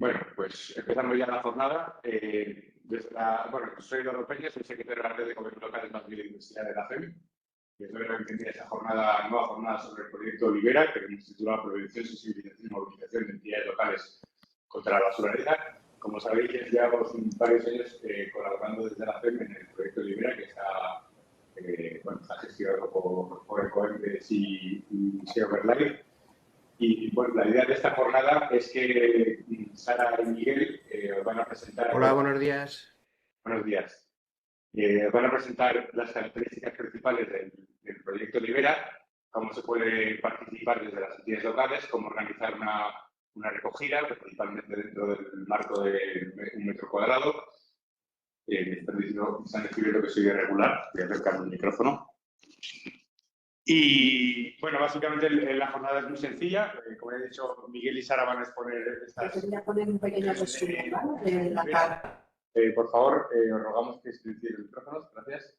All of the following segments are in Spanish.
Bueno, pues empezamos ya la jornada. Soy Eduardo Peña, soy secretario de la Red de Gobiernos Locales más Biodiversidad de la FEM. Y doy la bienvenida a esta nueva jornada sobre el proyecto Libera, que hemos titulado Prevención, Sensibilización y Movilización de Entidades Locales contra la Basura. Como sabéis, ya llevamos varios años colaborando desde la FEM en el proyecto Libera, que está gestionado por Ecoembes y SeaWildlife. Y bueno, la idea de esta jornada es que Sara y Miguel os van a presentar... Hola, buenos días. Buenos días. Os van a presentar las características principales del proyecto Libera, cómo se puede participar desde las entidades locales, cómo organizar una recogida, principalmente dentro del marco de 1 metro cuadrado. Me están escribiendo que soy irregular, voy a acercarme el micrófono. Y bueno, básicamente la jornada es muy sencilla. Como he dicho, Miguel y Sara van a exponer estas... Voy a poner un pequeño resumen, ¿vale? De la carta. Por favor, os rogamos que silenciéis los micrófonos. Gracias.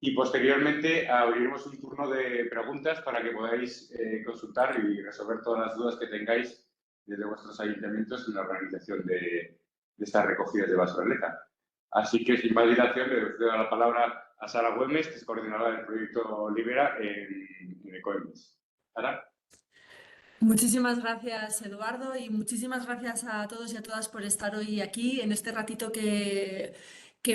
Y posteriormente abriremos un turno de preguntas para que podáis consultar y resolver todas las dudas que tengáis desde vuestros ayuntamientos en la organización de estas recogidas de basura. Así que, sin más dilación, le doy la palabra a Sara Güemes, que es coordinadora del proyecto Libera en Ecoembes. Sara. Muchísimas gracias, Eduardo, y muchísimas gracias a todos y a todas por estar hoy aquí en este ratito que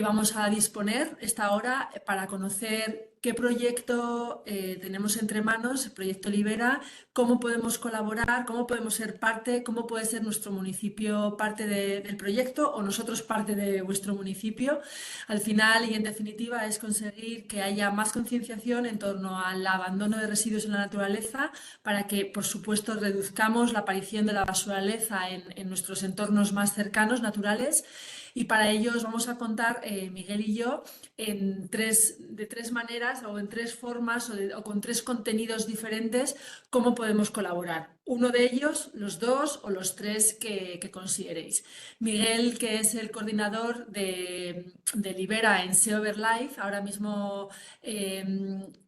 vamos a disponer esta hora para conocer qué proyecto tenemos entre manos, el proyecto Libera, cómo podemos colaborar, cómo podemos ser parte, cómo puede ser nuestro municipio parte del proyecto o nosotros parte de vuestro municipio. Al final y en definitiva es conseguir que haya más concienciación en torno al abandono de residuos en la naturaleza para que, por supuesto, reduzcamos la aparición de la basuraleza en nuestros entornos más cercanos, naturales. Y para ello os vamos a contar, Miguel y yo, de tres maneras o en tres formas o con tres contenidos diferentes cómo podemos colaborar. Uno de ellos, los dos o los tres que consideréis. Miguel, que es el coordinador de Libera en SeaWildlife, ahora mismo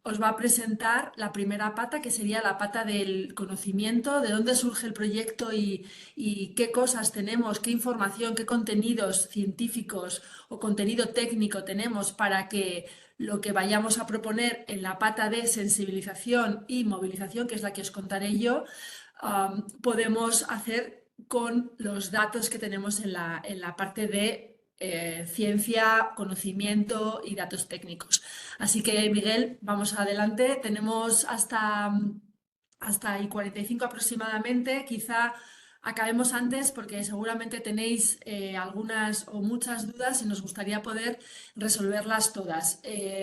os va a presentar la primera pata, que sería la pata del conocimiento, de dónde surge el proyecto y qué cosas tenemos, qué información, qué contenidos científicos o contenido técnico tenemos para que lo que vayamos a proponer en la pata de sensibilización y movilización, que es la que os contaré yo, podemos hacer con los datos que tenemos en la parte de ciencia, conocimiento y datos técnicos. Así que, Miguel, vamos adelante. Tenemos hasta y 45 aproximadamente. Quizá acabemos antes porque seguramente tenéis algunas o muchas dudas y nos gustaría poder resolverlas todas.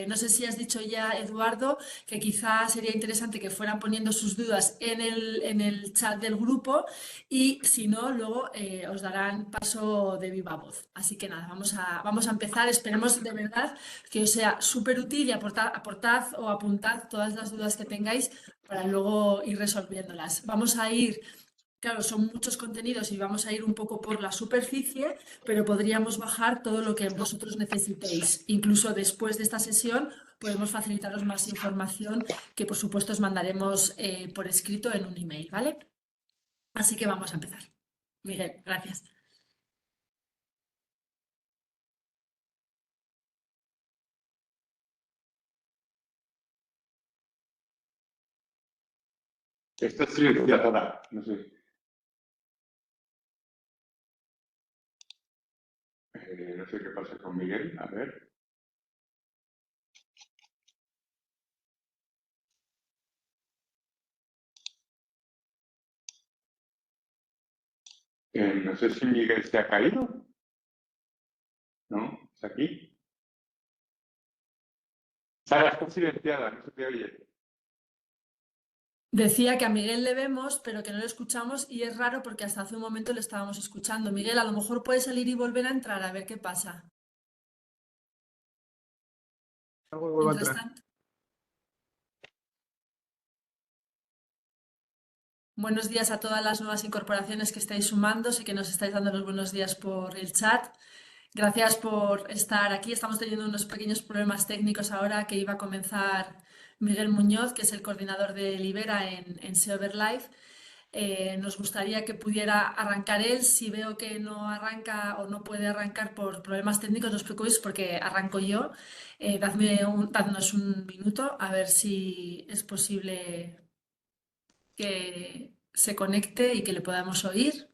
No sé si has dicho ya, Eduardo, que quizá sería interesante que fueran poniendo sus dudas en el chat del grupo y si no, luego os darán paso de viva voz. Así que nada, vamos a empezar. Esperemos de verdad que os sea súper útil y aportad o apuntad todas las dudas que tengáis para luego ir resolviéndolas. Vamos a ir... Claro, son muchos contenidos y vamos a ir un poco por la superficie, pero podríamos bajar todo lo que vosotros necesitéis. Incluso después de esta sesión podemos facilitaros más información que, por supuesto, os mandaremos por escrito en un email, ¿vale? Así que vamos a empezar. Miguel, gracias. Esto es silenciada, no sé. No sé qué pasa con Miguel, a ver. No sé si Miguel se ha caído. ¿No? ¿Está aquí? Sara, está silenciada, no se te oye. Decía que a Miguel le vemos, pero que no le escuchamos y es raro porque hasta hace un momento le estábamos escuchando. Miguel, a lo mejor puede salir y volver a entrar a ver qué pasa. Mientras tanto. Buenos días a todas las nuevas incorporaciones que estáis sumando y que nos estáis dando los buenos días por el chat. Gracias por estar aquí. Estamos teniendo unos pequeños problemas técnicos ahora que iba a comenzar Miguel Muñoz, que es el coordinador de Libera en SeaWildlife. Nos gustaría que pudiera arrancar él. Si veo que no arranca o no puede arrancar por problemas técnicos, no os preocupéis porque arranco yo. Dadnos un minuto a ver si es posible que se conecte y que le podamos oír.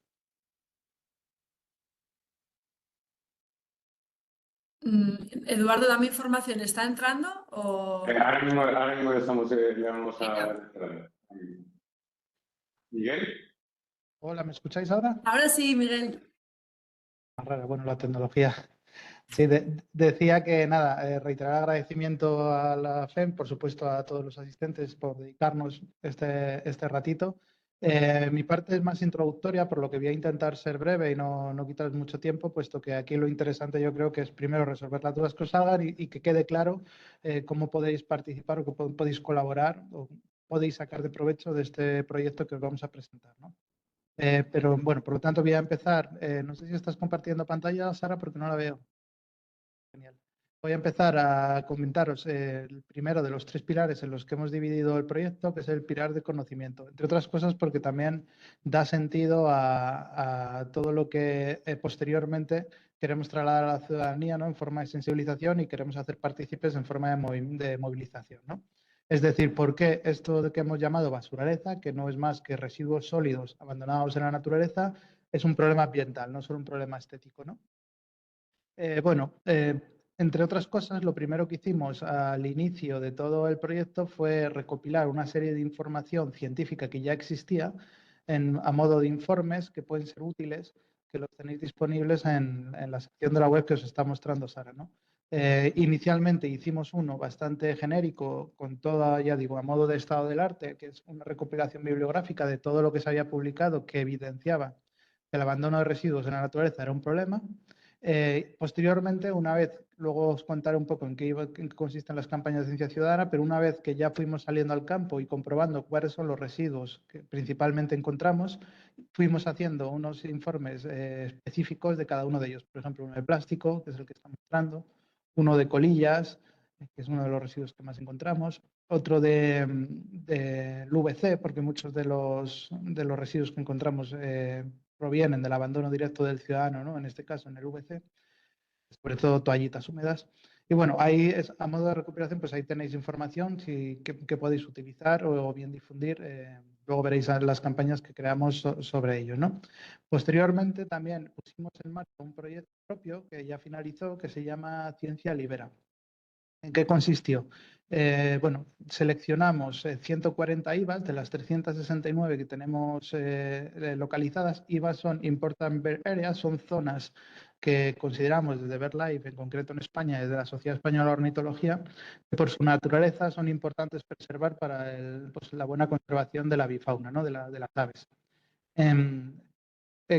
Eduardo, dame información. ¿Está entrando o...? Ahora mismo estamos, le vamos a Venga. dar entrada. Miguel. Hola, ¿me escucháis ahora? Ahora sí, Miguel. Rara, bueno, la tecnología. Sí, decía que nada, reiterar agradecimiento a la FEM, por supuesto a todos los asistentes por dedicarnos este ratito. Mi parte es más introductoria, por lo que voy a intentar ser breve y no quitaros mucho tiempo, puesto que aquí lo interesante yo creo que es primero resolver las dudas que os salgan y que quede claro cómo podéis participar o cómo podéis colaborar o podéis sacar de provecho de este proyecto que os vamos a presentar, ¿no? Pero bueno, por lo tanto voy a empezar. No sé si estás compartiendo pantalla, Sara, porque no la veo. Genial. Voy a empezar a comentaros el primero de los tres pilares en los que hemos dividido el proyecto, que es el pilar de conocimiento. Entre otras cosas porque también da sentido a todo lo que posteriormente queremos trasladar a la ciudadanía, ¿no? En forma de sensibilización y queremos hacer partícipes en forma de movilización, ¿no? Es decir, ¿por qué esto de que hemos llamado basuraleza, que no es más que residuos sólidos abandonados en la naturaleza, es un problema ambiental, no solo un problema estético, ¿no? Entre otras cosas, lo primero que hicimos al inicio de todo el proyecto fue recopilar una serie de información científica que ya existía a modo de informes que pueden ser útiles, que los tenéis disponibles en la sección de la web que os está mostrando Sara, ¿no? Inicialmente hicimos uno bastante genérico, con toda, ya digo, a modo de estado del arte, que es una recopilación bibliográfica de todo lo que se había publicado que evidenciaba que el abandono de residuos en la naturaleza era un problema. Posteriormente, una vez, luego os contaré un poco en qué consisten las campañas de ciencia ciudadana, pero una vez que ya fuimos saliendo al campo y comprobando cuáles son los residuos que principalmente encontramos, fuimos haciendo unos informes específicos de cada uno de ellos. Por ejemplo, uno de plástico, que es el que está mostrando, uno de colillas, que es uno de los residuos que más encontramos, otro del VC, porque muchos de los residuos que encontramos provienen del abandono directo del ciudadano, ¿no? En este caso en el VC, sobre todo toallitas húmedas. Y bueno, ahí es, a modo de recuperación, pues ahí tenéis información que podéis utilizar o bien difundir. Luego veréis las campañas que creamos sobre ello, ¿no? Posteriormente también pusimos en marcha un proyecto propio que ya finalizó, que se llama Ciencia Libera. ¿En qué consistió? Bueno, seleccionamos 140 IVAs de las 369 que tenemos localizadas. IVAs son Important Bird Areas, son zonas que consideramos desde BirdLife, en concreto en España, desde la Sociedad Española de Ornitología, que por su naturaleza son importantes preservar para pues, la buena conservación de la bifauna, ¿no? de las aves.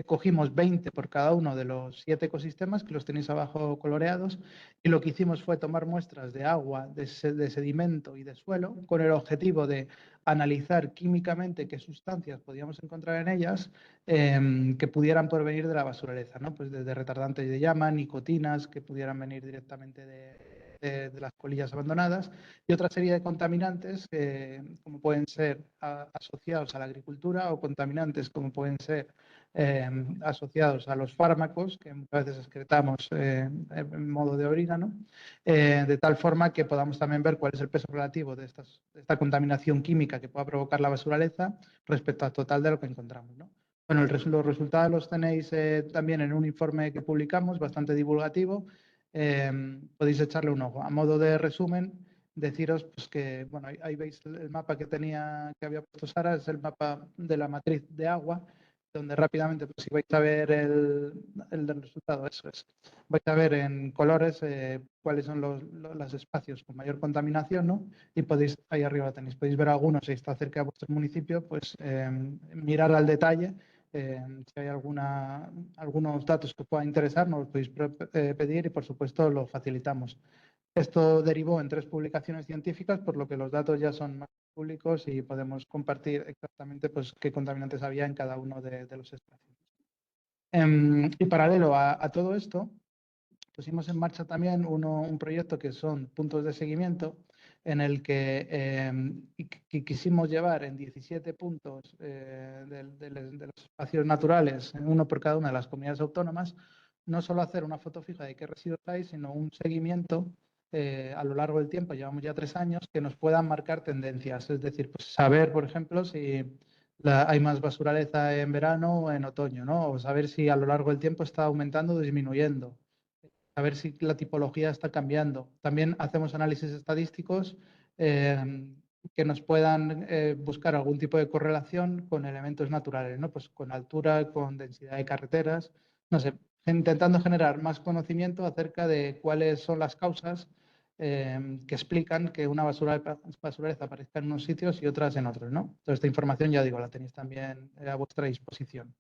Cogimos 20 por cada uno de los 7 ecosistemas, que los tenéis abajo coloreados, y lo que hicimos fue tomar muestras de agua, de sedimento y de suelo, con el objetivo de analizar químicamente qué sustancias podíamos encontrar en ellas que pudieran provenir de la basuraleza, ¿no? Pues desde retardantes de llama, nicotinas, que pudieran venir directamente de las colillas abandonadas, y otra serie de contaminantes como pueden ser asociados a la agricultura o contaminantes como pueden ser asociados a los fármacos que muchas veces excretamos en modo de orina, ¿no? De tal forma que podamos también ver cuál es el peso relativo de esta contaminación química que pueda provocar la basuraleza respecto al total de lo que encontramos, ¿no? Bueno, los resultados los tenéis también en un informe que publicamos, bastante divulgativo. Podéis echarle un ojo. A modo de resumen, deciros pues, que, bueno, ahí veis el mapa que había puesto Sara, es el mapa de la matriz de agua, donde rápidamente, pues si vais a ver el del resultado, eso es, vais a ver en colores cuáles son los espacios con mayor contaminación, ¿no? Y podéis, ahí arriba tenéis, podéis ver algunos, si está cerca de vuestro municipio, pues mirar al detalle. Si hay algunos datos que os puedan interesar, nos los podéis pedir y, por supuesto, lo facilitamos. Esto derivó en 3 publicaciones científicas, por lo que los datos ya son más públicos y podemos compartir exactamente pues, qué contaminantes había en cada uno de los espacios. Y paralelo a todo esto, pusimos en marcha también un proyecto que son puntos de seguimiento, en el que quisimos llevar en 17 puntos de los espacios naturales, uno por cada una de las comunidades autónomas, no solo hacer una foto fija de qué residuos hay, sino un seguimiento a lo largo del tiempo, llevamos ya 3 años, que nos puedan marcar tendencias. Es decir, pues saber, por ejemplo, si hay más basuraleza en verano o en otoño, ¿no? O saber si a lo largo del tiempo está aumentando o disminuyendo. A ver si la tipología está cambiando. También hacemos análisis estadísticos que nos puedan buscar algún tipo de correlación con elementos naturales, ¿no? Pues con altura, con densidad de carreteras, no sé, intentando generar más conocimiento acerca de cuáles son las causas que explican que una basuraleza aparezca en unos sitios y otras en otros, ¿no? Toda esta información, ya digo, la tenéis también a vuestra disposición.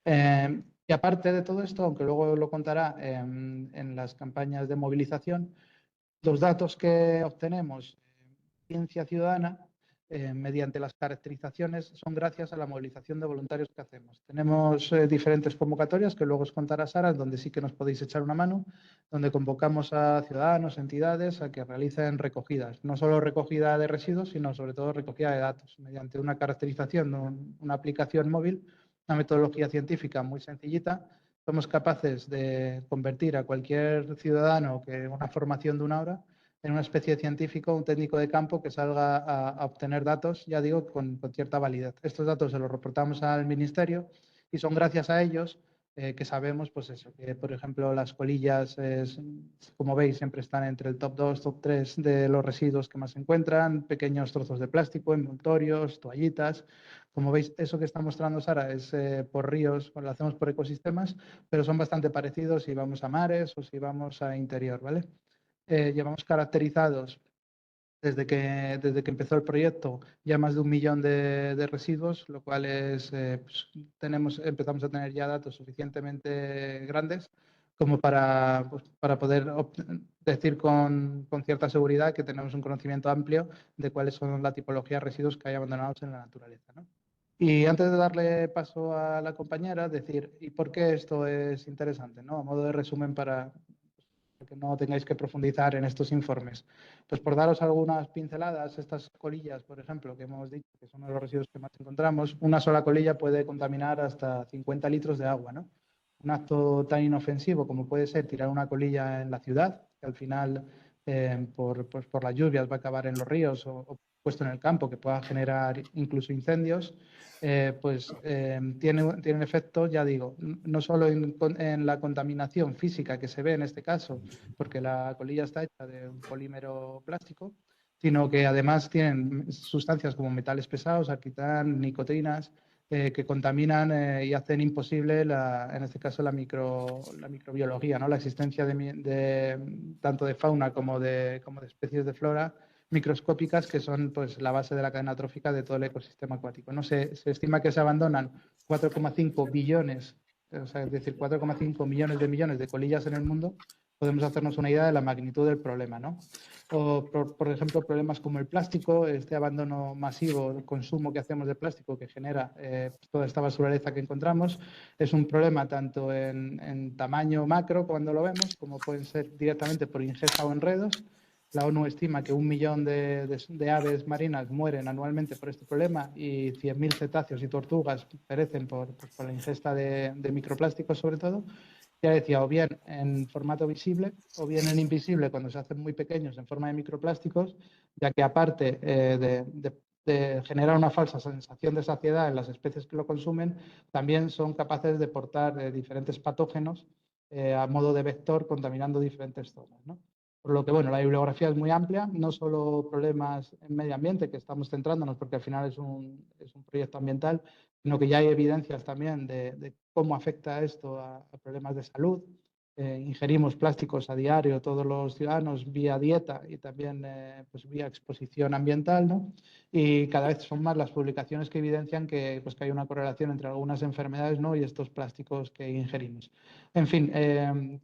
Y aparte de todo esto, aunque luego lo contará en las campañas de movilización, los datos que obtenemos en Ciencia Ciudadana mediante las caracterizaciones son gracias a la movilización de voluntarios que hacemos. Tenemos diferentes convocatorias que luego os contará Sara, donde sí que nos podéis echar una mano, donde convocamos a ciudadanos, entidades a que realicen recogidas, no solo recogida de residuos, sino sobre todo recogida de datos, mediante una caracterización, una aplicación móvil, una metodología científica muy sencillita. Somos capaces de convertir a cualquier ciudadano que una formación de una hora en una especie de científico, un técnico de campo que salga a obtener datos, ya digo, con cierta validez. Estos datos se los reportamos al Ministerio y son gracias a ellos que sabemos, pues eso, que por ejemplo las colillas, como veis, siempre están entre el top 2, top 3 de los residuos que más se encuentran, pequeños trozos de plástico, envoltorios, toallitas. Como veis, eso que está mostrando Sara es por ríos, lo hacemos por ecosistemas, pero son bastante parecidos si vamos a mares o si vamos a interior, ¿vale? Llevamos caracterizados desde que empezó el proyecto ya más de 1 millón de residuos, lo cual es, pues, empezamos a tener ya datos suficientemente grandes como para poder decir con cierta seguridad que tenemos un conocimiento amplio de cuáles son la tipología de residuos que hay abandonados en la naturaleza, ¿no? Y antes de darle paso a la compañera, decir, ¿y por qué esto es interesante, ¿no? A modo de resumen para que no tengáis que profundizar en estos informes. Pues por daros algunas pinceladas, estas colillas, por ejemplo, que hemos dicho que son los residuos que más encontramos, una sola colilla puede contaminar hasta 50 litros de agua, ¿no? Un acto tan inofensivo como puede ser tirar una colilla en la ciudad, que al final por las lluvias va a acabar en los ríos o puesto en el campo, que pueda generar incluso incendios, tiene efecto, ya digo, no solo en la contaminación física que se ve en este caso, porque la colilla está hecha de un polímero plástico, sino que además tienen sustancias como metales pesados, alquitrán, nicotinas, que contaminan y hacen imposible, en este caso, la microbiología, ¿no? La existencia tanto de fauna como de especies de flora microscópicas que son, pues, la base de la cadena trófica de todo el ecosistema acuático, ¿no? Se estima que se abandonan 4,5 billones, o sea, es decir, 4,5 millones de colillas en el mundo. Podemos hacernos una idea de la magnitud del problema, ¿no? O, por ejemplo, problemas como el plástico, este abandono masivo, el consumo que hacemos de plástico que genera toda esta basuraleza que encontramos, es un problema tanto en tamaño macro, cuando lo vemos, como pueden ser directamente por ingesta o enredos. La ONU estima que 1 millón de aves marinas mueren anualmente por este problema y 100.000 cetáceos y tortugas perecen por la ingesta de microplásticos, sobre todo. Ya decía, o bien en formato visible o bien en invisible cuando se hacen muy pequeños en forma de microplásticos, ya que aparte de generar una falsa sensación de saciedad en las especies que lo consumen, también son capaces de portar diferentes patógenos a modo de vector, contaminando diferentes zonas, ¿no? Por lo que, bueno, la bibliografía es muy amplia, no solo problemas en medio ambiente, que estamos centrándonos porque al final es un proyecto ambiental, sino que ya hay evidencias también de cómo afecta esto a problemas de salud. Ingerimos plásticos a diario todos los ciudadanos vía dieta y también pues vía exposición ambiental, ¿no? Y cada vez son más las publicaciones que evidencian que hay una correlación entre algunas enfermedades, ¿no? Y estos plásticos que ingerimos. En fin,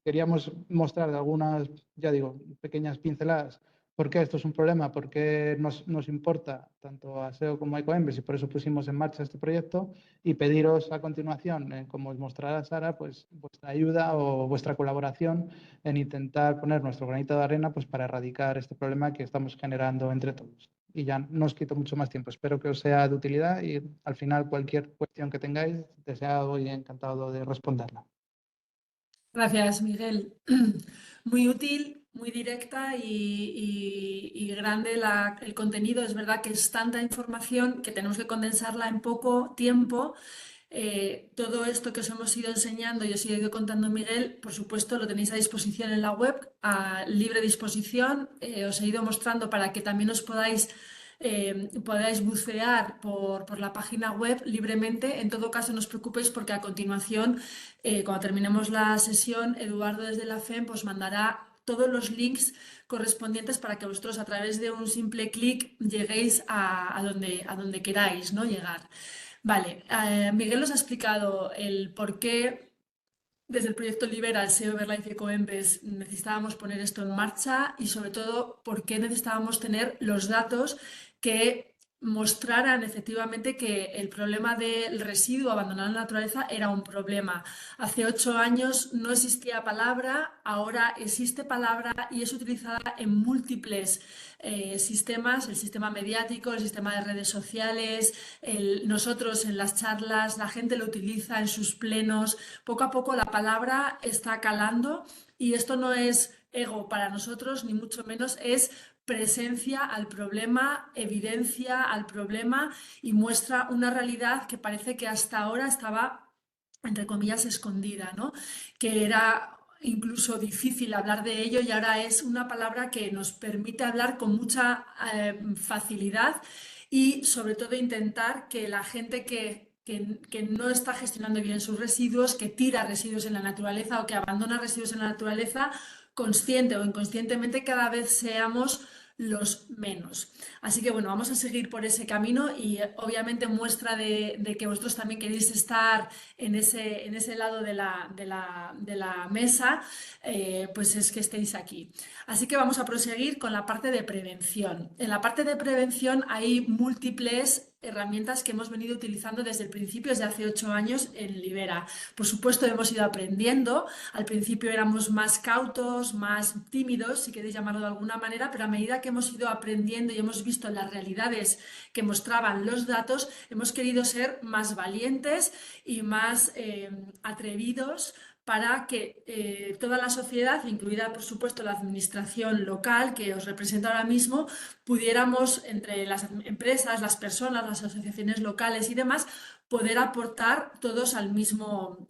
queríamos mostrar algunas, ya digo, pequeñas pinceladas ¿Por qué esto es un problema? ¿Por qué nos importa tanto a SEO como a Ecoembes? Y por eso pusimos en marcha este proyecto y pediros a continuación, como os mostrará Sara, pues vuestra ayuda o vuestra colaboración en intentar poner nuestro granito de arena pues, para erradicar este problema que estamos generando entre todos. Y ya no os quito mucho más tiempo. Espero que os sea de utilidad y al final cualquier cuestión que tengáis, deseado y encantado de responderla. Gracias, Miguel. Muy útil, muy directa y grande el contenido. Es verdad que es tanta información que tenemos que condensarla en poco tiempo. Todo esto que os hemos ido enseñando y os he ido contando, Miguel, por supuesto, lo tenéis a disposición en la web, a libre disposición. Os he ido mostrando para que también os podáis bucear por la página web libremente. En todo caso, no os preocupéis porque a continuación, cuando terminemos la sesión, Eduardo desde la FEM os mandará todos los links correspondientes para que vosotros a través de un simple clic lleguéis a donde queráis, ¿no? llegar. Vale, Miguel nos ha explicado el por qué desde el proyecto Libera, el SEO Everlife y Ecoembes necesitábamos poner esto en marcha y sobre todo por qué necesitábamos tener los datos que mostraran efectivamente que el problema del residuo abandonado en la naturaleza era un problema. Hace 8 años no existía palabra, ahora existe palabra y es utilizada en múltiples sistemas, el sistema mediático, el sistema de redes sociales, nosotros en las charlas, la gente lo utiliza en sus plenos. Poco a poco la palabra está calando y esto no es ego para nosotros, ni mucho menos, es presencia al problema, evidencia al problema y muestra una realidad que parece que hasta ahora estaba, entre comillas, escondida, ¿no? Que era incluso difícil hablar de ello y ahora es una palabra que nos permite hablar con mucha facilidad y sobre todo intentar que la gente que no está gestionando bien sus residuos, que tira residuos en la naturaleza o que abandona residuos en la naturaleza, consciente o inconscientemente cada vez seamos los menos. Así que bueno, vamos a seguir por ese camino y obviamente muestra de que vosotros también queréis estar en ese lado de la mesa, pues es que estéis aquí. Así que vamos a proseguir con la parte de prevención. En la parte de prevención hay múltiples herramientas que hemos venido utilizando desde el principio, desde hace 8 años en Libera. Por supuesto, hemos ido aprendiendo. Al principio éramos más cautos, más tímidos, si queréis llamarlo de alguna manera, pero a medida que hemos ido aprendiendo y hemos visto las realidades que mostraban los datos, hemos querido ser más valientes y más atrevidos para que toda la sociedad, incluida por supuesto la administración local que os represento ahora mismo, pudiéramos, entre las empresas, las personas, las asociaciones locales y demás, poder aportar todos al mismo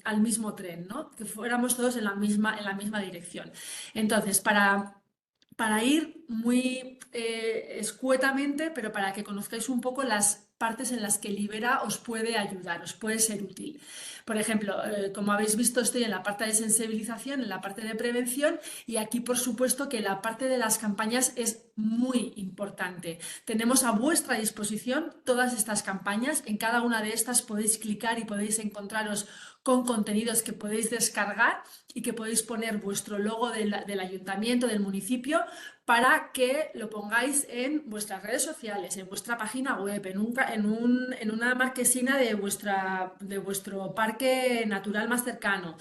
tren, ¿no? Que fuéramos todos en la misma dirección. Entonces, para ir muy escuetamente, pero para que conozcáis un poco las partes en las que Libera os puede ayudar, os puede ser útil. Por ejemplo, como habéis visto, estoy en la parte de sensibilización, en la parte de prevención y aquí, por supuesto, que la parte de las campañas es muy importante. Tenemos a vuestra disposición todas estas campañas. En cada una de estas podéis clicar y podéis encontraros con contenidos que podéis descargar y que podéis poner vuestro logo del ayuntamiento, del municipio, para que lo pongáis en vuestras redes sociales, en vuestra página web, en una marquesina de vuestro parque natural más cercano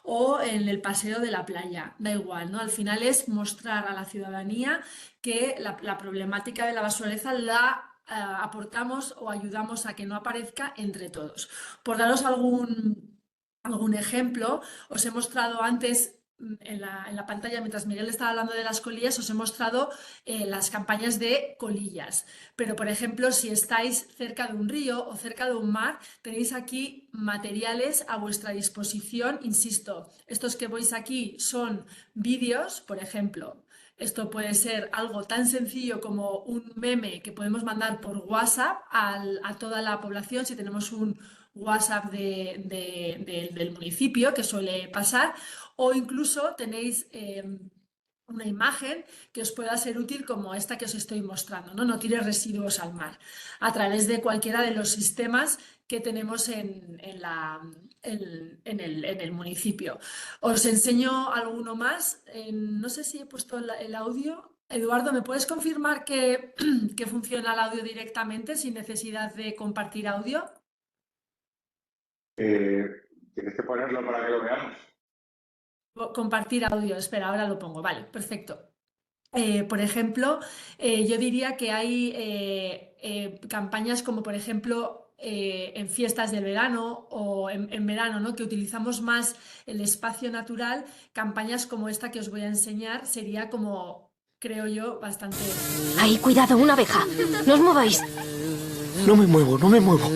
o en el paseo de la playa, da igual, ¿no? Al final es mostrar a la ciudadanía que la problemática de la basura la aportamos o ayudamos a que no aparezca entre todos. Por daros algún ejemplo, os he mostrado antes en la pantalla, mientras Miguel estaba hablando de las colillas, os he mostrado las campañas de colillas. Pero, por ejemplo, si estáis cerca de un río o cerca de un mar, tenéis aquí materiales a vuestra disposición. Insisto, estos que veis aquí son vídeos, por ejemplo. Esto puede ser algo tan sencillo como un meme que podemos mandar por WhatsApp a toda la población si tenemos un WhatsApp del municipio, que suele pasar, o incluso tenéis una imagen que os pueda ser útil como esta que os estoy mostrando, ¿no? No tires residuos al mar, a través de cualquiera de los sistemas que tenemos en el municipio. Os enseño alguno más. No sé si he puesto el audio. Eduardo, ¿me puedes confirmar que funciona el audio directamente sin necesidad de compartir audio? Tienes que ponerlo para que lo veamos. Compartir audio, espera, ahora lo pongo. Vale, perfecto. Por ejemplo, yo diría que hay campañas como, por ejemplo, en fiestas del verano o en verano, ¿no? Que utilizamos más el espacio natural. Campañas como esta que os voy a enseñar sería como, creo yo, bastante... ¡Ay, cuidado, una abeja! ¡No os mováis! No me muevo, no me muevo.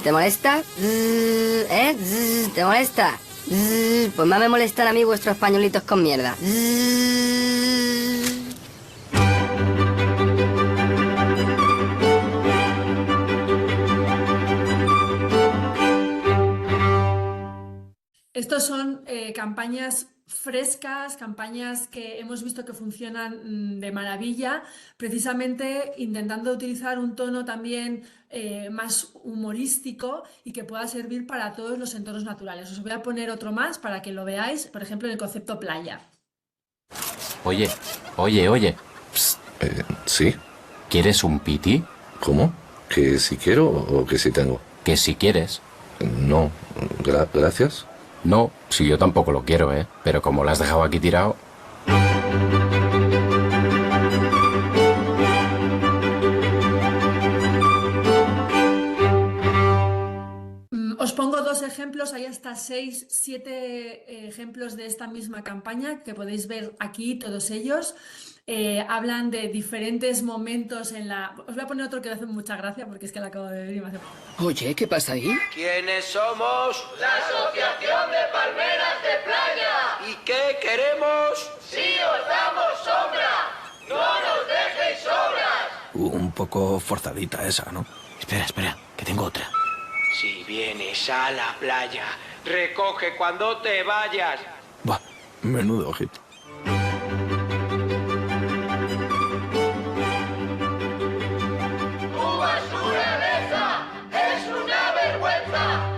¿Te molesta? ¿Te molesta? Pues más me molestan a mí vuestros pañuelitos con mierda. Estos son campañas frescas, campañas que hemos visto que funcionan de maravilla, precisamente intentando utilizar un tono también más humorístico y que pueda servir para todos los entornos naturales. Os voy a poner otro más para que lo veáis, por ejemplo, en el concepto playa. Oye, oye, oye, ¿Sí? ¿quieres un piti? ¿Cómo? ¿Que si quiero o que si tengo? Que si quieres. No, gracias. No, si yo tampoco lo quiero, ¿eh? Pero como lo has dejado aquí tirado... Os pongo dos ejemplos, hay hasta 6, 7 ejemplos de esta misma campaña que podéis ver aquí, todos ellos. Hablan de diferentes momentos en la... Os voy a poner otro que me hace mucha gracia porque es que la acabo de ver y me hace... Oye, ¿qué pasa ahí? ¿Quiénes somos? La Asociación de Palmeras de Playa. ¿Y qué queremos? Si os damos sombra, no nos dejéis sobras. Un poco forzadita esa, ¿no? Espera, que tengo otra. Si vienes a la playa, recoge cuando te vayas. Buah, menudo hit. Tu basura es una vergüenza.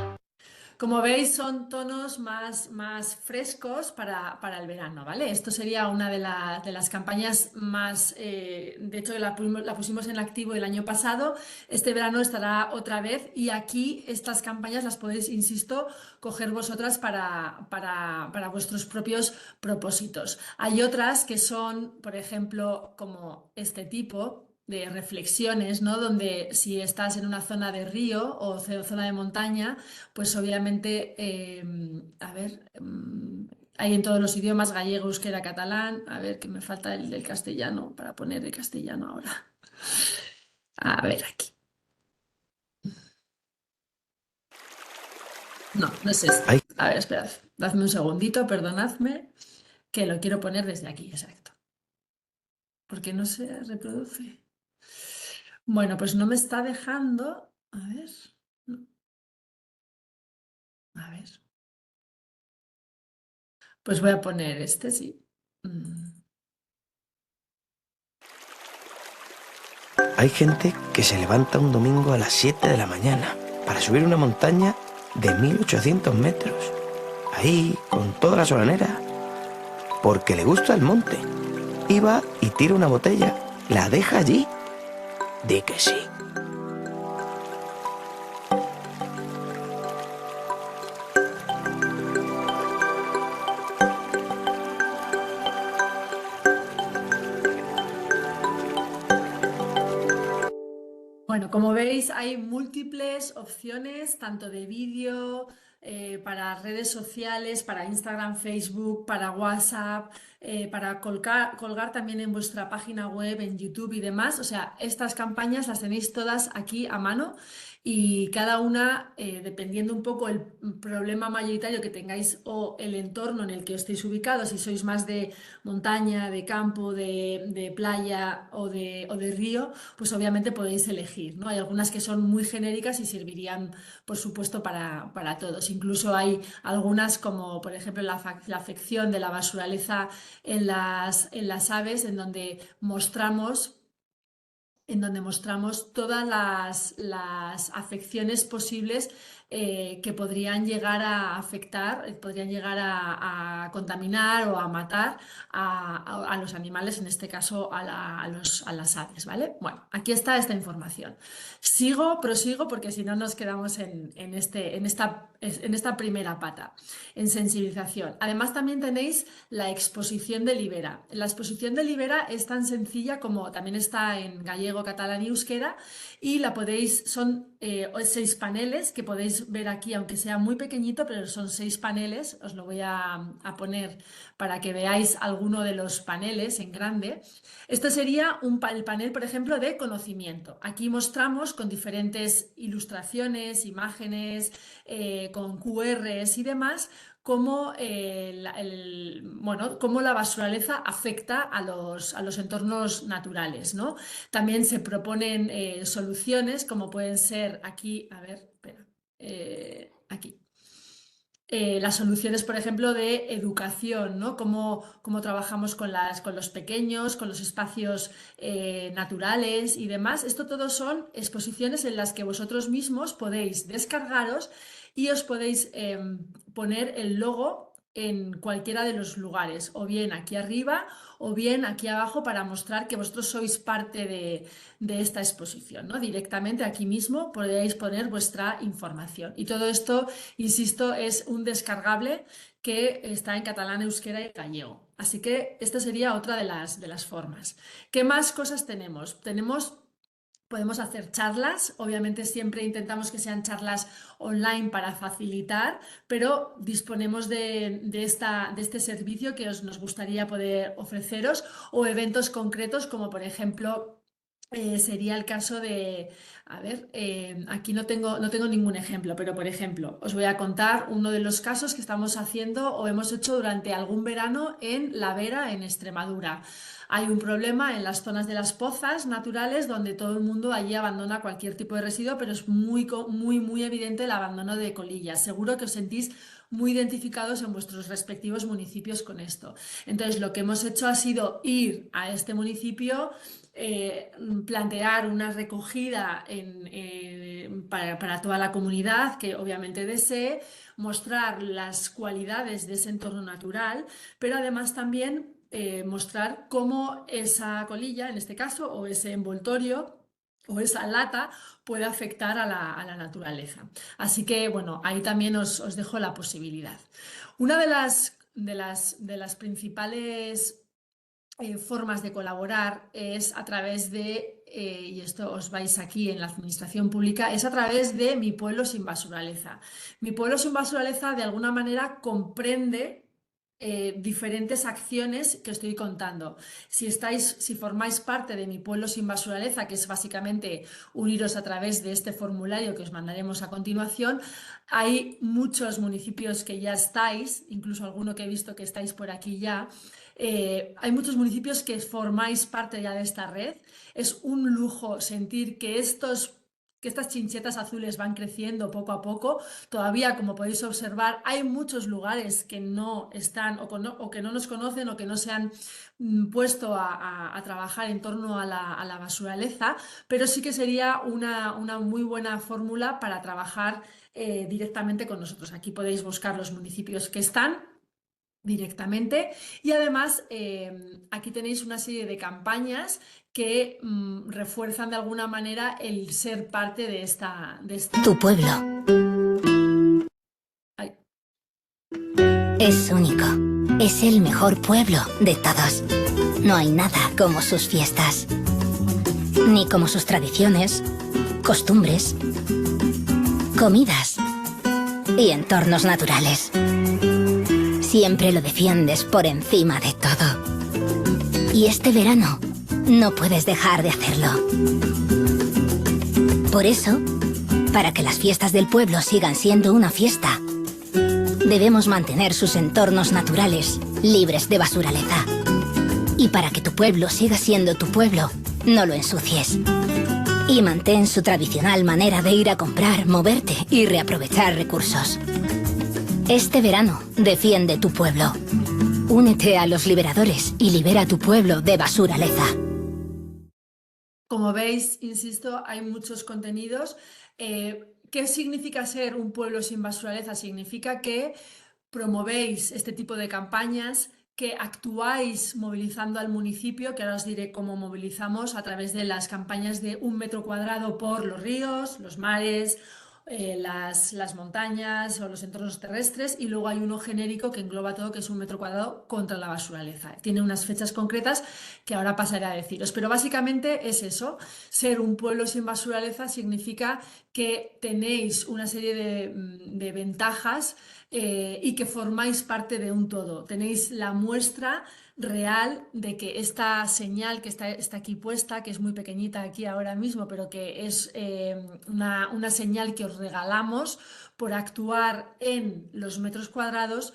Como veis, son tonos más frescos para el verano, ¿vale? Esto sería una de las campañas más... de hecho, la pusimos en activo el año pasado. Este verano estará otra vez y aquí estas campañas las podéis, insisto, coger vosotras para vuestros propios propósitos. Hay otras que son, por ejemplo, como este tipo de reflexiones, ¿no? Donde si estás en una zona de río o zona de montaña, pues obviamente, hay en todos los idiomas, gallego, euskera, catalán. A ver, que me falta el del castellano para poner el castellano ahora. A ver, aquí. No es este. Ay. A ver, esperad, dadme un segundito, perdonadme, que lo quiero poner desde aquí, exacto. Porque no se reproduce. Bueno, pues no me está dejando. A ver. A ver. Pues voy a poner este, sí. Hay gente que se levanta un domingo a las 7 de la mañana para subir una montaña de 1800 metros. Ahí, con toda la solanera. Porque le gusta el monte. Y va y tira una botella. La deja allí. Di que sí. Bueno, como veis, hay múltiples opciones, tanto de vídeo, para redes sociales, para Instagram, Facebook, para WhatsApp, para colgar también en vuestra página web, en YouTube y demás. O sea, estas campañas las tenéis todas aquí a mano y cada una, dependiendo un poco el problema mayoritario que tengáis o el entorno en el que estéis ubicados, si sois más de montaña, de campo, de playa o de río, pues obviamente podéis elegir, ¿no? Hay algunas que son muy genéricas y servirían, por supuesto, para todos. Incluso hay algunas como, por ejemplo, la afección de la basuraleza en las aves, en donde mostramos todas las afecciones posibles que podrían llegar a afectar, podrían llegar a contaminar o a matar a los animales, en este caso a las aves, ¿vale? Bueno, aquí está esta información. Prosigo porque si no nos quedamos en esta primera pata, en sensibilización. Además también tenéis la exposición de Libera. La exposición de Libera es tan sencilla como también está en gallego, catalán y euskera, y son 6 paneles que podéis ver aquí, aunque sea muy pequeñito, pero son 6 paneles. Os lo voy a poner para que veáis alguno de los paneles en grande. Este sería el panel, por ejemplo, de conocimiento. Aquí mostramos con diferentes ilustraciones, imágenes, con QRs y demás, cómo la basuraleza afecta a los entornos naturales, ¿no? También se proponen soluciones como pueden ser aquí, a ver, espera, aquí. Las soluciones, por ejemplo, de educación, ¿no? Cómo trabajamos con los pequeños, con los espacios naturales y demás. Esto todo son exposiciones en las que vosotros mismos podéis descargaros y os podéis poner el logo en cualquiera de los lugares, o bien aquí arriba o bien aquí abajo, para mostrar que vosotros sois parte de esta exposición, ¿no? Directamente aquí mismo podéis poner vuestra información. Y todo esto, insisto, es un descargable que está en catalán, euskera y gallego. Así que esta sería otra de las formas. ¿Qué más cosas tenemos? Podemos hacer charlas, obviamente siempre intentamos que sean charlas online para facilitar, pero disponemos de este servicio que nos gustaría poder ofreceros, o eventos concretos como por ejemplo sería el caso de, a ver, aquí no tengo ningún ejemplo, pero por ejemplo os voy a contar uno de los casos que estamos haciendo o hemos hecho durante algún verano en La Vera, en Extremadura. Hay un problema en las zonas de las pozas naturales donde todo el mundo allí abandona cualquier tipo de residuo, pero es muy evidente el abandono de colillas. Seguro que os sentís muy identificados en vuestros respectivos municipios con esto. Entonces, lo que hemos hecho ha sido ir a este municipio, plantear una recogida para toda la comunidad que obviamente desee, mostrar las cualidades de ese entorno natural, pero además también mostrar cómo esa colilla, en este caso, o ese envoltorio o esa lata puede afectar a la naturaleza. Así que, bueno, ahí también os dejo la posibilidad. Una de las principales formas de colaborar es a través de, y esto os vais aquí en la administración pública, es a través de Mi Pueblo Sin Basuraleza. Mi Pueblo Sin Basuraleza de alguna manera comprende diferentes acciones que estoy contando. Si formáis parte de Mi Pueblo Sin Basuraleza, que es básicamente uniros a través de este formulario que os mandaremos a continuación, hay muchos municipios que ya estáis, incluso alguno que he visto que estáis por aquí ya. Hay muchos municipios que formáis parte ya de esta red. Es un lujo sentir que estas chinchetas azules van creciendo poco a poco. Todavía, como podéis observar, hay muchos lugares que no están o que no nos conocen o que no se han puesto a trabajar en torno a la basuraleza, pero sí que sería una muy buena fórmula para trabajar directamente con nosotros. Aquí podéis buscar los municipios que están directamente y además aquí tenéis una serie de campañas que refuerzan de alguna manera el ser parte de esta... Tu pueblo es único. Es el mejor pueblo de todos. No hay nada como sus fiestas, ni como sus tradiciones, costumbres, comidas y entornos naturales. Siempre lo defiendes por encima de todo. Y este verano no puedes dejar de hacerlo. Por eso, para que las fiestas del pueblo sigan siendo una fiesta, debemos mantener sus entornos naturales libres de basuraleza. Y para que tu pueblo siga siendo tu pueblo, no lo ensucies. Y mantén su tradicional manera de ir a comprar, moverte y reaprovechar recursos. Este verano, defiende tu pueblo. Únete a los liberadores y libera tu pueblo de basuraleza. Como veis, insisto, hay muchos contenidos que ¿Qué significa ser un pueblo sin basuraleza? Significa que promovéis este tipo de campañas, que actuáis movilizando al municipio, que ahora os diré cómo movilizamos a través de las campañas de 1 metro cuadrado por los ríos, los mares, las montañas o los entornos terrestres, y luego hay uno genérico que engloba todo, que es 1 metro cuadrado contra la basuraleza. Tiene unas fechas concretas que ahora pasaré a deciros, pero básicamente es eso. Ser un pueblo sin basuraleza significa que tenéis una serie de ventajas y que formáis parte de un todo. Tenéis la muestra real de que esta señal que está aquí puesta, que es muy pequeñita aquí ahora mismo, pero que es una señal que os regalamos por actuar en los metros cuadrados,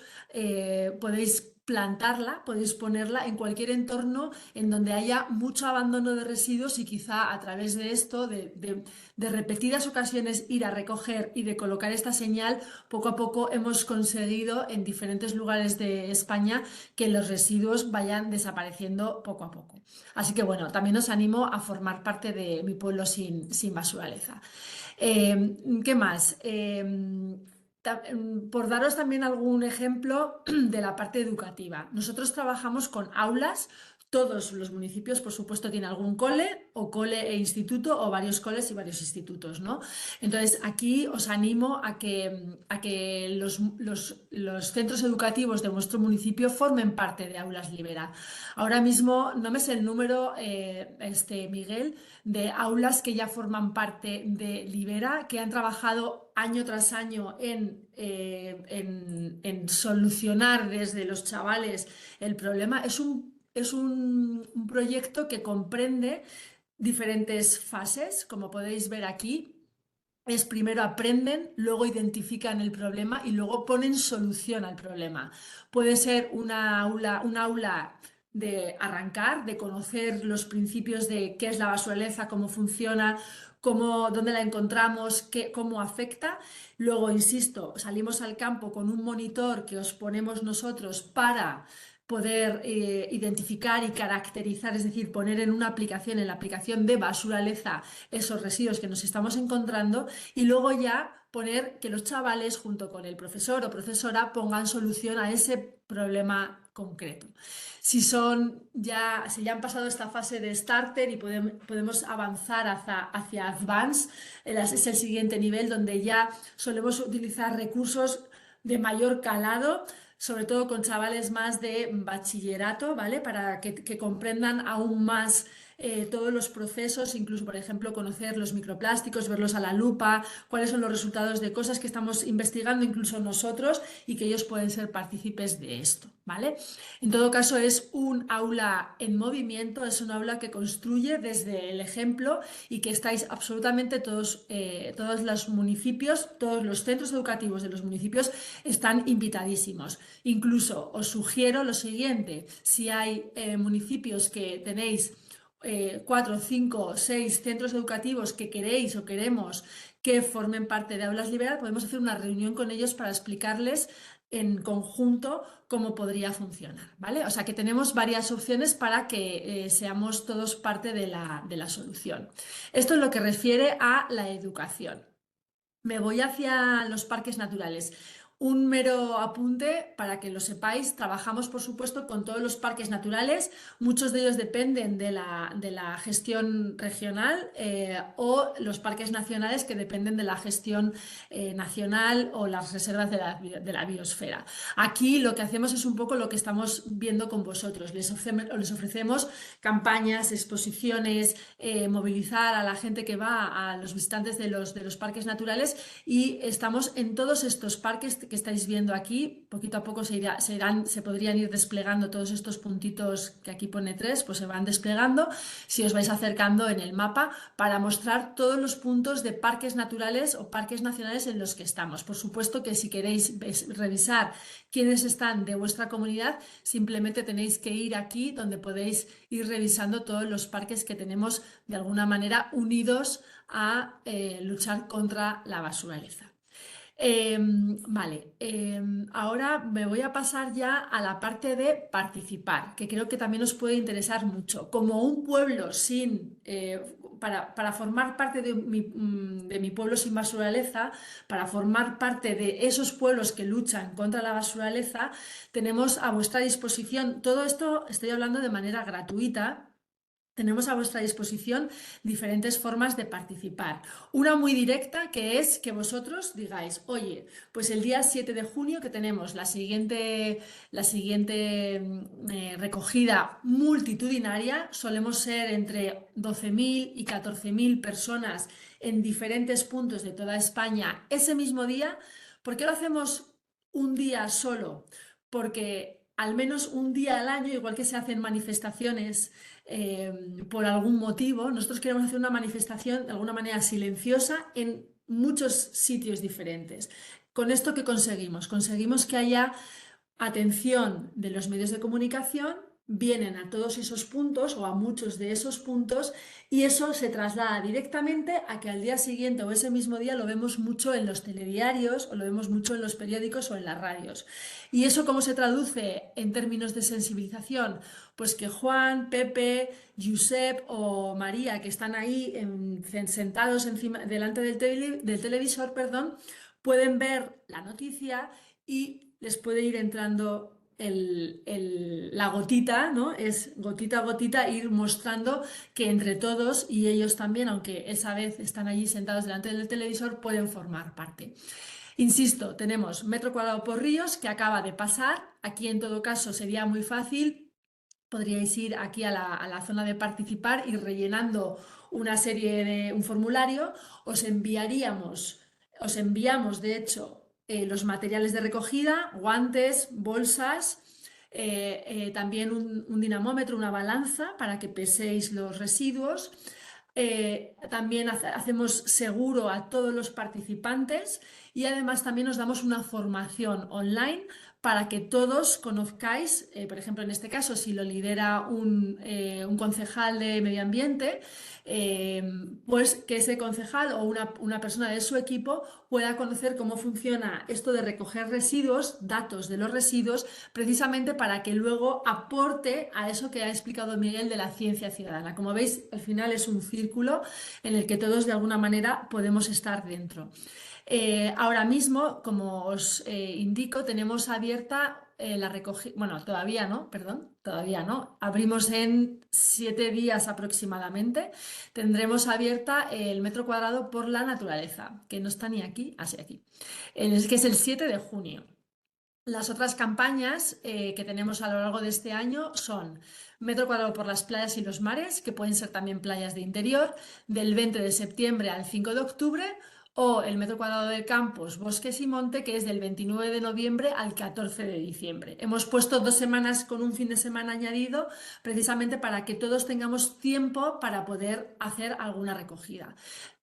podéis plantarla, podéis ponerla en cualquier entorno en donde haya mucho abandono de residuos, y quizá a través de esto, de repetidas ocasiones ir a recoger y de colocar esta señal, poco a poco hemos conseguido en diferentes lugares de España que los residuos vayan desapareciendo poco a poco. Así que bueno, también os animo a formar parte de Mi Pueblo sin basuraleza. ¿Qué más? Por daros también algún ejemplo de la parte educativa. Nosotros trabajamos con aulas. Todos los municipios, por supuesto, tienen algún cole e instituto, o varios coles y varios institutos, ¿no? Entonces, aquí os animo a que los centros educativos de vuestro municipio formen parte de Aulas Libera. Ahora mismo, no me sé el número, Miguel, de aulas que ya forman parte de Libera, que han trabajado año tras año en solucionar desde los chavales el problema. Es un proyecto que comprende diferentes fases, como podéis ver aquí. Es primero aprenden, luego identifican el problema y luego ponen solución al problema. Puede ser un aula de arrancar, de conocer los principios de qué es la basuraleza, cómo funciona, dónde la encontramos, cómo afecta. Luego, insisto, salimos al campo con un monitor que os ponemos nosotros para poder identificar y caracterizar, es decir, poner en la aplicación de basuraleza, esos residuos que nos estamos encontrando, y luego ya poner que los chavales, junto con el profesor o profesora, pongan solución a ese problema concreto. Si ya han pasado esta fase de starter y podemos avanzar hacia advanced, es el siguiente nivel, donde ya solemos utilizar recursos de mayor calado, sobre todo con chavales más de bachillerato, ¿vale? Para que comprendan aún más todos los procesos, incluso, por ejemplo, conocer los microplásticos, verlos a la lupa, cuáles son los resultados de cosas que estamos investigando incluso nosotros, y que ellos pueden ser partícipes de esto, ¿vale? En todo caso, es un aula en movimiento, es un aula que construye desde el ejemplo, y que estáis absolutamente todos los municipios, todos los centros educativos de los municipios están invitadísimos. Incluso os sugiero lo siguiente: si hay municipios que tenéis 4, 5, 6 centros educativos que queréis o queremos que formen parte de Aulas Libera, podemos hacer una reunión con ellos para explicarles en conjunto cómo podría funcionar, ¿vale? O sea que tenemos varias opciones para que seamos todos parte de la solución. Esto es lo que refiere a la educación. Me voy hacia los parques naturales. Un mero apunte para que lo sepáis: trabajamos, por supuesto, con todos los parques naturales. Muchos de ellos dependen de la gestión regional, o los parques nacionales, que dependen de la gestión nacional, o las reservas de la biosfera. Aquí lo que hacemos es un poco lo que estamos viendo con vosotros. Les ofrecemos campañas, exposiciones, movilizar a la gente que va, a los visitantes de los parques naturales, y estamos en todos estos parques que estáis viendo aquí. Poquito a poco se podrían ir desplegando todos estos puntitos que aquí pone 3, pues se van desplegando si os vais acercando en el mapa, para mostrar todos los puntos de parques naturales o parques nacionales en los que estamos. Por supuesto que si queréis revisar quiénes están de vuestra comunidad, simplemente tenéis que ir aquí, donde podéis ir revisando todos los parques que tenemos de alguna manera unidos a luchar contra la basuraleza. Vale, ahora me voy a pasar ya a la parte de participar, que creo que también os puede interesar mucho. Como un pueblo para formar parte de mi pueblo sin basuraleza, para formar parte de esos pueblos que luchan contra la basuraleza, tenemos a vuestra disposición, todo esto estoy hablando de manera gratuita. Tenemos a vuestra disposición diferentes formas de participar. Una muy directa, que es que vosotros digáis, oye, pues el día 7 de junio que tenemos la siguiente recogida multitudinaria, solemos ser entre 12.000 y 14.000 personas en diferentes puntos de toda España ese mismo día. ¿Por qué lo hacemos un día solo? Porque al menos un día al año, igual que se hacen manifestaciones por algún motivo, nosotros queremos hacer una manifestación de alguna manera silenciosa en muchos sitios diferentes. ¿Con esto qué conseguimos? Conseguimos que haya atención de los medios de comunicación, vienen a todos esos puntos o a muchos de esos puntos y eso se traslada directamente a que al día siguiente o ese mismo día lo vemos mucho en los telediarios o lo vemos mucho en los periódicos o en las radios. ¿Y eso cómo se traduce en términos de sensibilización? Pues que Juan, Pepe, Josep o María, que están ahí sentados delante del televisor, pueden ver la noticia y les puede ir entrando la gotita, ¿no? Es gotita a gotita ir mostrando que entre todos y ellos también, aunque esa vez están allí sentados delante del televisor, pueden formar parte. Insisto, tenemos metro cuadrado por ríos que acaba de pasar. Aquí en todo caso sería muy fácil. Podríais ir aquí a la zona de participar y rellenando un formulario. Os enviamos de hecho los materiales de recogida, guantes, bolsas, también un dinamómetro, una balanza para que peséis los residuos. También hacemos seguro a todos los participantes y además también os damos una formación online para que todos conozcáis, por ejemplo, en este caso, si lo lidera un concejal de medio ambiente, pues que ese concejal o una persona de su equipo pueda conocer cómo funciona esto de recoger residuos, datos de los residuos, precisamente para que luego aporte a eso que ha explicado Miguel de la ciencia ciudadana. Como veis, al final es un círculo en el que todos de alguna manera podemos estar dentro. Ahora mismo, como os indico, tenemos abierta la recogida, bueno, todavía no, abrimos en 7 días aproximadamente, tendremos abierta el metro cuadrado por la naturaleza, que no está ni aquí, así aquí, que es el 7 de junio. Las otras campañas que tenemos a lo largo de este año son metro cuadrado por las playas y los mares, que pueden ser también playas de interior, del 20 de septiembre al 5 de octubre, o el metro cuadrado de campos, bosques y monte, que es del 29 de noviembre al 14 de diciembre. Hemos puesto 2 semanas con un fin de semana añadido, precisamente para que todos tengamos tiempo para poder hacer alguna recogida.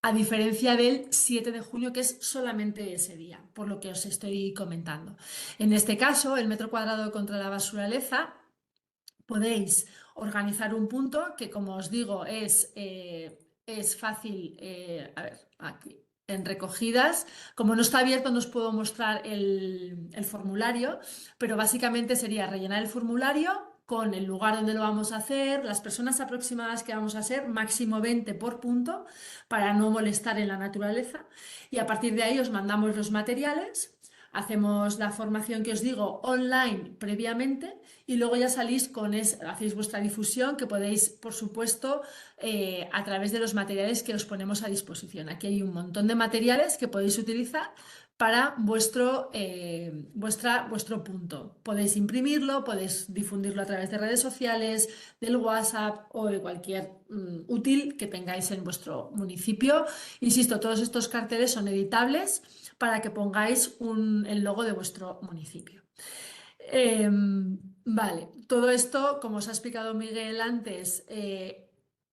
A diferencia del 7 de junio, que es solamente ese día, por lo que os estoy comentando. En este caso, el metro cuadrado contra la basuraleza, podéis organizar un punto que, como os digo, es fácil. A ver, aquí. En recogidas, como no está abierto no os puedo mostrar el formulario, pero básicamente sería rellenar el formulario con el lugar donde lo vamos a hacer, las personas aproximadas que vamos a ser, máximo 20 por punto, para no molestar en la naturaleza, y a partir de ahí os mandamos los materiales. Hacemos la formación que os digo online previamente y luego ya salís hacéis vuestra difusión, que podéis, por supuesto, a través de los materiales que os ponemos a disposición. Aquí hay un montón de materiales que podéis utilizar para vuestro punto. Podéis imprimirlo, podéis difundirlo a través de redes sociales, del WhatsApp o de cualquier útil que tengáis en vuestro municipio. Insisto, todos estos carteles son editables para que pongáis el logo de vuestro municipio. Vale, todo esto, como os ha explicado Miguel antes,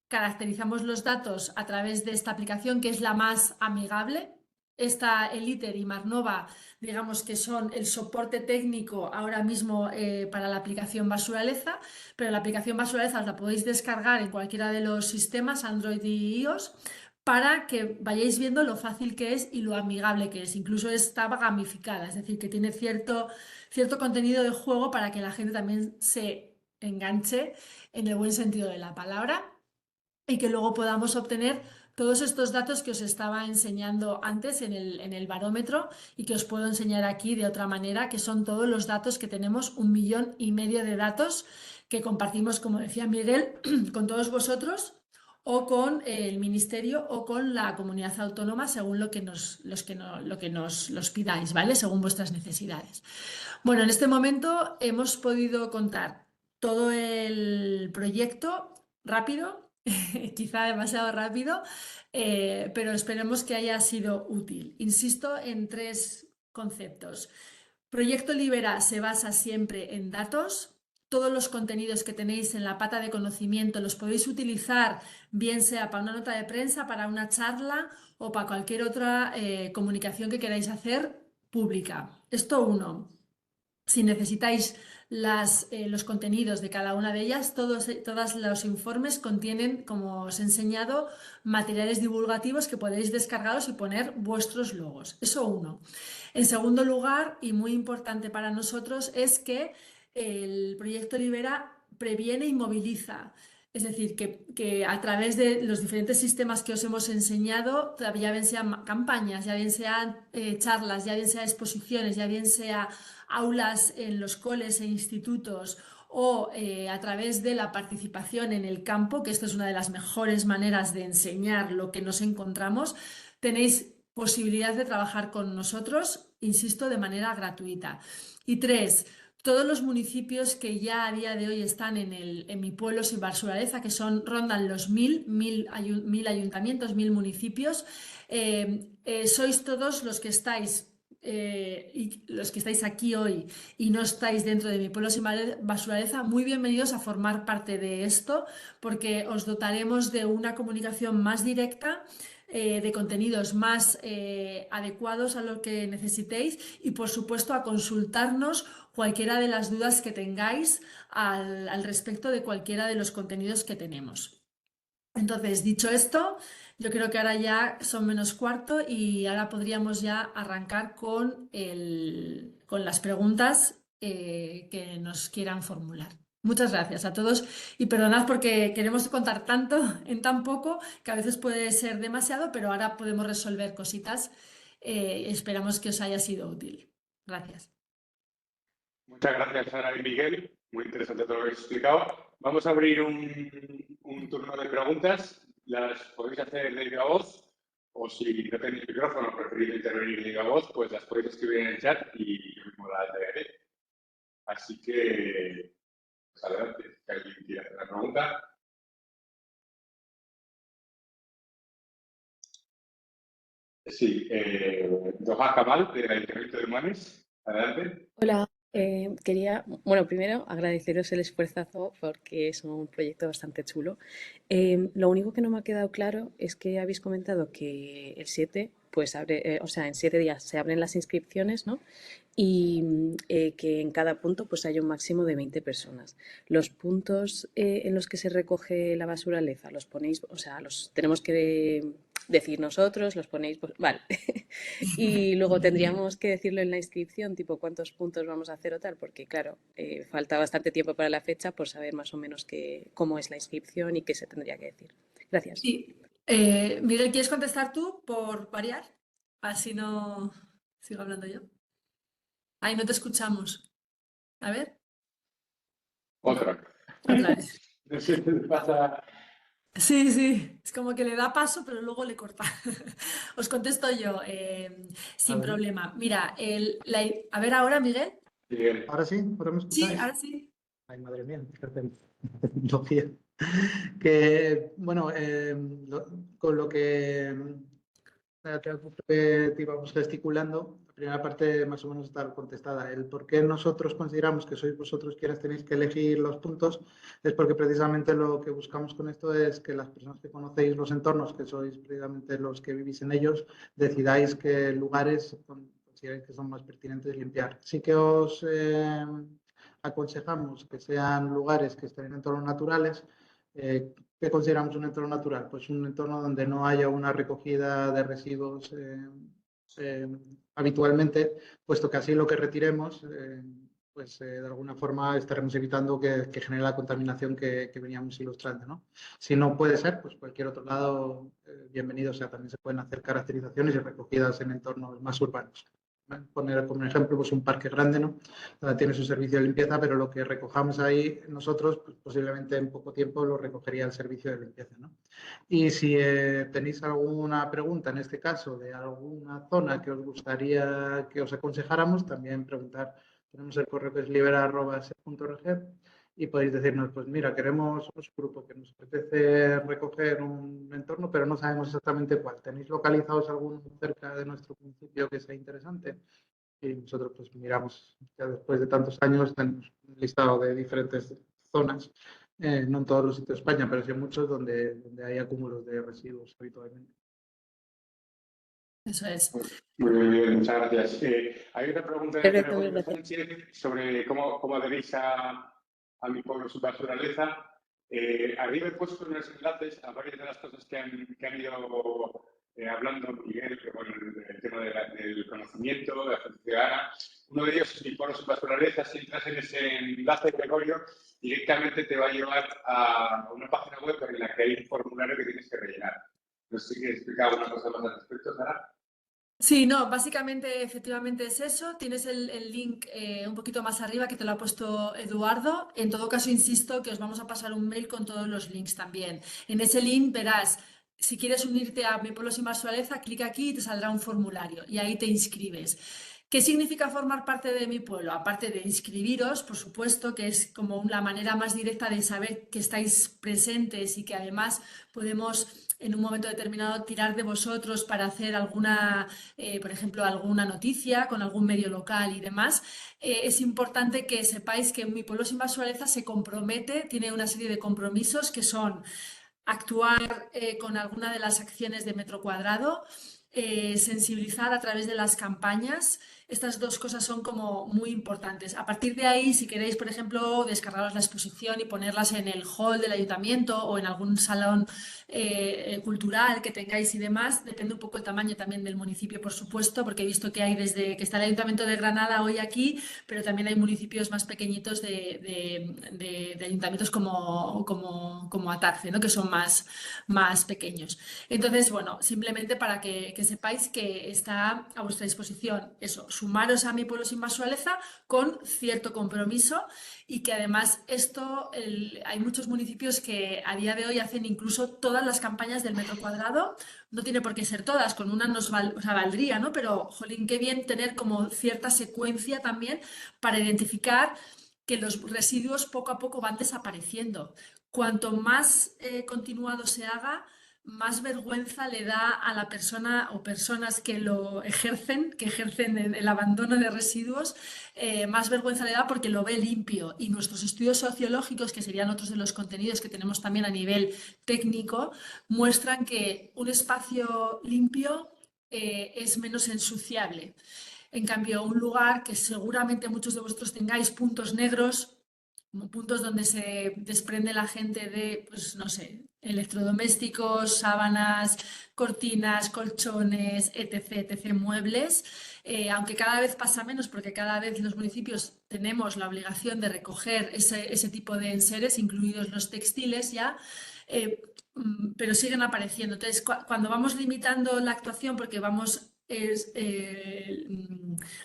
caracterizamos los datos a través de esta aplicación, que es la más amigable. El ITER y Marnova, digamos que son el soporte técnico ahora mismo para la aplicación Basuraleza, pero la aplicación Basuraleza os la podéis descargar en cualquiera de los sistemas, Android y iOS, para que vayáis viendo lo fácil que es y lo amigable que es. Incluso está gamificada, es decir, que tiene cierto contenido de juego para que la gente también se enganche en el buen sentido de la palabra y que luego podamos obtener todos estos datos que os estaba enseñando antes en el barómetro y que os puedo enseñar aquí de otra manera, que son todos los datos que tenemos, 1,5 millones de datos que compartimos, como decía Miguel, con todos vosotros o con el Ministerio o con la comunidad autónoma, según lo que nos los pidáis, ¿vale? Según vuestras necesidades. Bueno, en este momento hemos podido contar todo el proyecto rápido, quizá demasiado rápido, pero esperemos que haya sido útil. Insisto en 3 conceptos. Proyecto Libera se basa siempre en datos. Todos los contenidos que tenéis en la pata de conocimiento los podéis utilizar, bien sea para una nota de prensa, para una charla o para cualquier otra comunicación que queráis hacer pública. Esto uno. Si necesitáis los contenidos de cada una de ellas, todos los informes contienen, como os he enseñado, materiales divulgativos que podéis descargaros y poner vuestros logos. Eso uno. En segundo lugar, y muy importante para nosotros, es que el proyecto Libera previene y moviliza. Es decir, que a través de los diferentes sistemas que os hemos enseñado, ya bien sean campañas, ya bien sean charlas, ya bien sean exposiciones, ya bien sea aulas en los coles e institutos o a través de la participación en el campo, que esto es una de las mejores maneras de enseñar lo que nos encontramos, tenéis posibilidad de trabajar con nosotros, insisto, de manera gratuita. Y 3, todos los municipios que ya a día de hoy están en mi pueblo, sin Barsuraleza, que rondan los 1.000 ayuntamientos, 1.000 municipios, sois todos los que estáis y los que estáis aquí hoy y no estáis dentro de mi pueblo sin Barsuraleza, muy bienvenidos a formar parte de esto, porque os dotaremos de una comunicación más directa, de contenidos más adecuados a lo que necesitéis y, por supuesto, a consultarnos cualquiera de las dudas que tengáis al respecto de cualquiera de los contenidos que tenemos. Entonces, dicho esto, yo creo que ahora ya son -4 y ahora podríamos ya arrancar con las preguntas que nos quieran formular. Muchas gracias a todos y perdonad porque queremos contar tanto en tan poco que a veces puede ser demasiado, pero ahora podemos resolver cositas. Esperamos que os haya sido útil. Gracias. Muchas gracias, Sara y Miguel. Muy interesante todo lo que habéis explicado. Vamos a abrir un turno de preguntas. Las podéis hacer de viva voz o si no tenéis micrófono o preferís intervenir de viva voz, pues las podéis escribir en el chat y yo mismo las leeré. Así que, pues adelante, si alguien quiere hacer una pregunta. Sí, Doha Kamal, del Ayuntamiento de Humanes. Adelante. Hola, quería, primero agradeceros el esfuerzazo porque es un proyecto bastante chulo. Lo único que no me ha quedado claro es que habéis comentado que el 7, pues abre, en 7 días se abren las inscripciones, ¿no? Y que en cada punto pues hay un máximo de 20 personas. Los puntos en los que se recoge la basuraleza, los ponéis, los tenemos que decir nosotros, los ponéis, pues, vale. Y luego tendríamos que decirlo en la inscripción, tipo cuántos puntos vamos a hacer o tal, porque claro, falta bastante tiempo para la fecha por saber más o menos cómo es la inscripción y qué se tendría que decir. Gracias. Sí. Miguel, ¿quieres contestar tú por variar? Así no sigo hablando yo. Ay, no te escuchamos. A ver. Otra vez. No sé qué pasa. Sí, es como que le da paso, pero luego le corta. Os contesto yo, sin problema. Mira, a ver ahora, Miguel. Miguel. ¿Ahora sí? ¿Ahora me escucháis? Sí, ahora sí. Ay, madre mía, fíjate. Tecnología. Que, bueno, con lo que te íbamos gesticulando, la primera parte más o menos está contestada. El por qué nosotros consideramos que sois vosotros quienes tenéis que elegir los puntos es porque precisamente lo que buscamos con esto es que las personas que conocéis los entornos, que sois precisamente los que vivís en ellos, decidáis qué lugares consideráis que son más pertinentes limpiar. Sí que os aconsejamos que sean lugares que estén en entornos naturales, ¿Qué consideramos un entorno natural? Pues un entorno donde no haya una recogida de residuos habitualmente, puesto que así lo que retiremos, de alguna forma estaremos evitando que genere la contaminación que veníamos ilustrando, ¿no? Si no puede ser, pues cualquier otro lado, bienvenido. O sea, también se pueden hacer caracterizaciones y recogidas en entornos más urbanos. Poner como ejemplo pues un parque grande, ¿no? Tiene su servicio de limpieza, pero lo que recojamos ahí nosotros, pues posiblemente en poco tiempo lo recogería el servicio de limpieza, ¿no? Y si tenéis alguna pregunta, en este caso, de alguna zona que os gustaría que os aconsejáramos, también preguntar. Tenemos el correo que es libera@se.org y podéis decirnos, pues mira, queremos un grupo que nos apetece recoger un entorno, pero no sabemos exactamente cuál. ¿Tenéis localizados alguno cerca de nuestro municipio que sea interesante? Y nosotros pues miramos, ya después de tantos años, tenemos un listado de diferentes zonas, no en todos los sitios de España, pero sí en muchos donde hay acúmulos de residuos habitualmente. Eso es. Muy bien, muchas gracias. Hay otra pregunta sobre cómo adherís a Mi Pueblo Sin Basuraleza. Arriba he puesto unos enlaces a varias de las cosas que han ido hablando Miguel, el tema del conocimiento, de la acción ciudadana. Uno de ellos es Mi Pueblo Sin Basuraleza. Si entras en ese enlace, Gregorio, directamente te va a llevar a una página web en la que hay un formulario que tienes que rellenar. No sé si quieres explicar alguna cosa más al respecto, Sara. Sí, no, básicamente efectivamente es eso. Tienes el link un poquito más arriba que te lo ha puesto Eduardo. En todo caso, insisto que os vamos a pasar un mail con todos los links también. En ese link verás, si quieres unirte a Mi Pueblo Sin Basuraleza, clica aquí y te saldrá un formulario y ahí te inscribes. ¿Qué significa formar parte de Mi Pueblo? Aparte de inscribiros, por supuesto, que es como la manera más directa de saber que estáis presentes y que además podemos en un momento determinado tirar de vosotros para hacer alguna, por ejemplo, alguna noticia con algún medio local y demás. Es importante que sepáis que Mi Pueblo Sin Basuraleza se compromete, tiene una serie de compromisos que son actuar con alguna de las acciones de metro cuadrado, sensibilizar a través de las campañas. Estas dos cosas son como muy importantes. A partir de ahí, si queréis, por ejemplo, descargaros la exposición y ponerlas en el hall del ayuntamiento o en algún salón cultural que tengáis y demás, depende un poco el tamaño también del municipio, por supuesto, porque he visto que hay desde que está el Ayuntamiento de Granada hoy aquí, pero también hay municipios más pequeñitos de ayuntamientos como Atarce, ¿no? Que son más pequeños. Entonces, bueno, simplemente para que sepáis que está a vuestra disposición eso, sumaros a Mi Pueblo Sin Basuraleza con cierto compromiso y que además hay muchos municipios que a día de hoy hacen incluso todas las campañas del metro cuadrado. No tiene por qué ser todas, con una valdría, ¿no? Pero, jolín, qué bien tener como cierta secuencia también para identificar que los residuos poco a poco van desapareciendo. Cuanto más continuado se haga, más vergüenza le da a la persona o personas que ejercen el abandono de residuos, más vergüenza le da porque lo ve limpio. Y nuestros estudios sociológicos, que serían otros de los contenidos que tenemos también a nivel técnico, muestran que un espacio limpio es menos ensuciable. En cambio, un lugar que seguramente muchos de vosotros tengáis puntos negros, puntos donde se desprende la gente de, pues no sé, electrodomésticos, sábanas, cortinas, colchones, etc., muebles, aunque cada vez pasa menos porque cada vez los municipios tenemos la obligación de recoger ese tipo de enseres, incluidos los textiles ya, pero siguen apareciendo. Entonces, cuando vamos limitando la actuación, porque vamos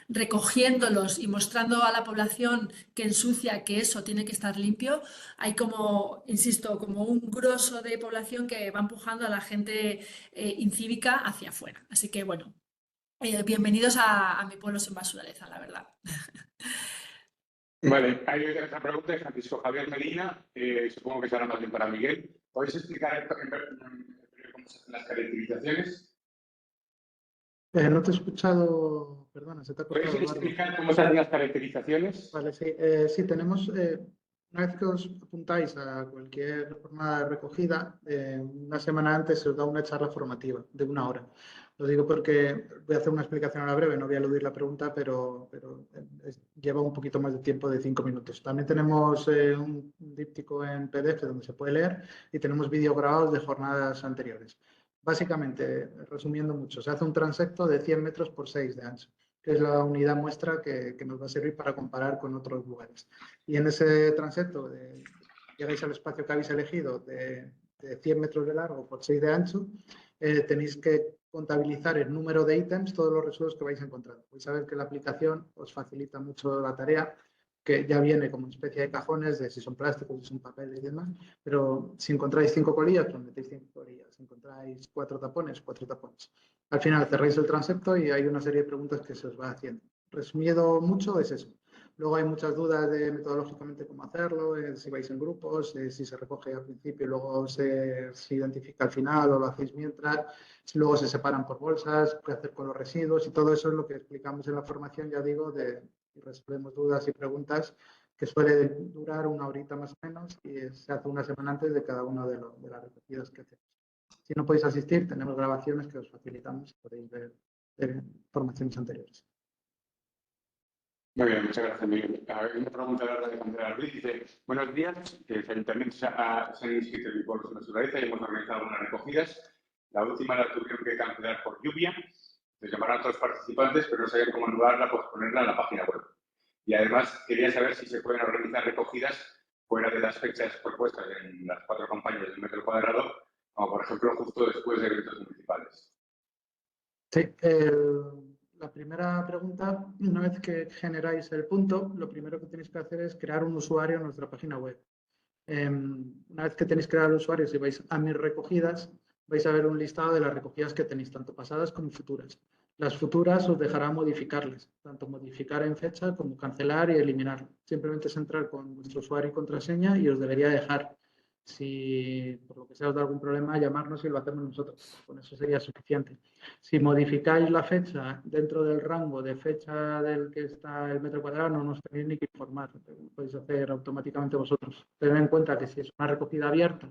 recogiéndolos y mostrando a la población que ensucia, que eso tiene que estar limpio, hay como, insisto, como un grosso de población que va empujando a la gente incívica hacia afuera. Así que, bueno, bienvenidos a Mi Pueblo Sin Basuraleza, la verdad. Vale, hay otra pregunta de Francisco Javier Medina, supongo que será más bien para Miguel. ¿Podéis explicar cómo se hacen las caracterizaciones? No te he escuchado, perdona, se te ha cortado. ¿Podéis explicar cómo se hacen las caracterizaciones? Vale, sí, sí tenemos, una vez que os apuntáis a cualquier jornada de recogida, una semana antes se os da una charla formativa de 1 hora, Lo digo porque voy a hacer una explicación ahora breve, no voy a eludir la pregunta, pero lleva un poquito más de tiempo de 5 minutos. También tenemos un díptico en PDF donde se puede leer y tenemos vídeos grabados de jornadas anteriores. Básicamente, resumiendo mucho, se hace un transecto de 100 metros por 6 de ancho, que es la unidad muestra que nos va a servir para comparar con otros lugares. Y en ese transecto llegáis al espacio que habéis elegido de 100 metros de largo por 6 de ancho, tenéis que contabilizar el número de ítems, todos los residuos que vais encontrando. Vais a ver que la aplicación os facilita mucho la tarea, que ya viene como especie de cajones de si son plásticos, si son papeles y demás, pero si encontráis 5 colillas, pues metéis 5 colillas. Si encontráis 4 tapones, 4 tapones. Al final cerráis el transepto y hay una serie de preguntas que se os va haciendo. Resumido mucho es eso. Luego hay muchas dudas de metodológicamente cómo hacerlo, si vais en grupos, si se recoge al principio y luego se identifica al final o lo hacéis mientras, si luego se separan por bolsas, qué hacer con los residuos y todo eso es lo que explicamos en la formación, ya digo, y resolvemos dudas y preguntas que suele durar 1 horita más o menos y se hace una semana antes de cada una de las recogidas que hacemos. Si no podéis asistir, tenemos grabaciones que os facilitamos, podéis ver formaciones anteriores. Muy bien, muchas gracias, Miguel. Una pregunta de Andrea Ruiz. Dice, buenos días, el ayuntamiento se han inscrito en Pueblos de Naturaleza y hemos organizado unas recogidas. La última la tuvieron que cancelar por lluvia. Se llamaron a todos los participantes, pero no sabían cómo anularla, pues ponerla en la página web. Y además quería saber si se pueden organizar recogidas fuera de las fechas propuestas en las 4 campañas del metro cuadrado, como por ejemplo justo después de eventos municipales. Sí, la primera pregunta, una vez que generáis el punto, lo primero que tenéis que hacer es crear un usuario en nuestra página web. Una vez que tenéis creado el usuario, si vais a mis recogidas, vais a ver un listado de las recogidas que tenéis, tanto pasadas como futuras. Las futuras os dejará modificarles, tanto modificar en fecha como cancelar y eliminar. Simplemente es entrar con vuestro usuario y contraseña y os debería dejar. Si por lo que sea os da algún problema, llamarnos y lo hacemos nosotros. Con eso sería suficiente. Si modificáis la fecha dentro del rango de fecha del que está el metro cuadrado, no nos tenéis ni que informar. Lo podéis hacer automáticamente vosotros. Tened en cuenta que si es una recogida abierta,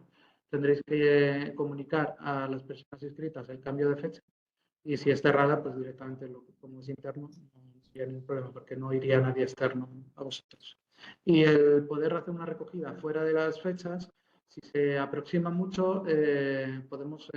tendréis que comunicar a las personas inscritas el cambio de fecha. Y si es cerrada, pues directamente, como es interno, no sería ningún problema, porque no iría nadie externo a vosotros. Y el poder hacer una recogida fuera de las fechas, si se aproxima mucho, podemos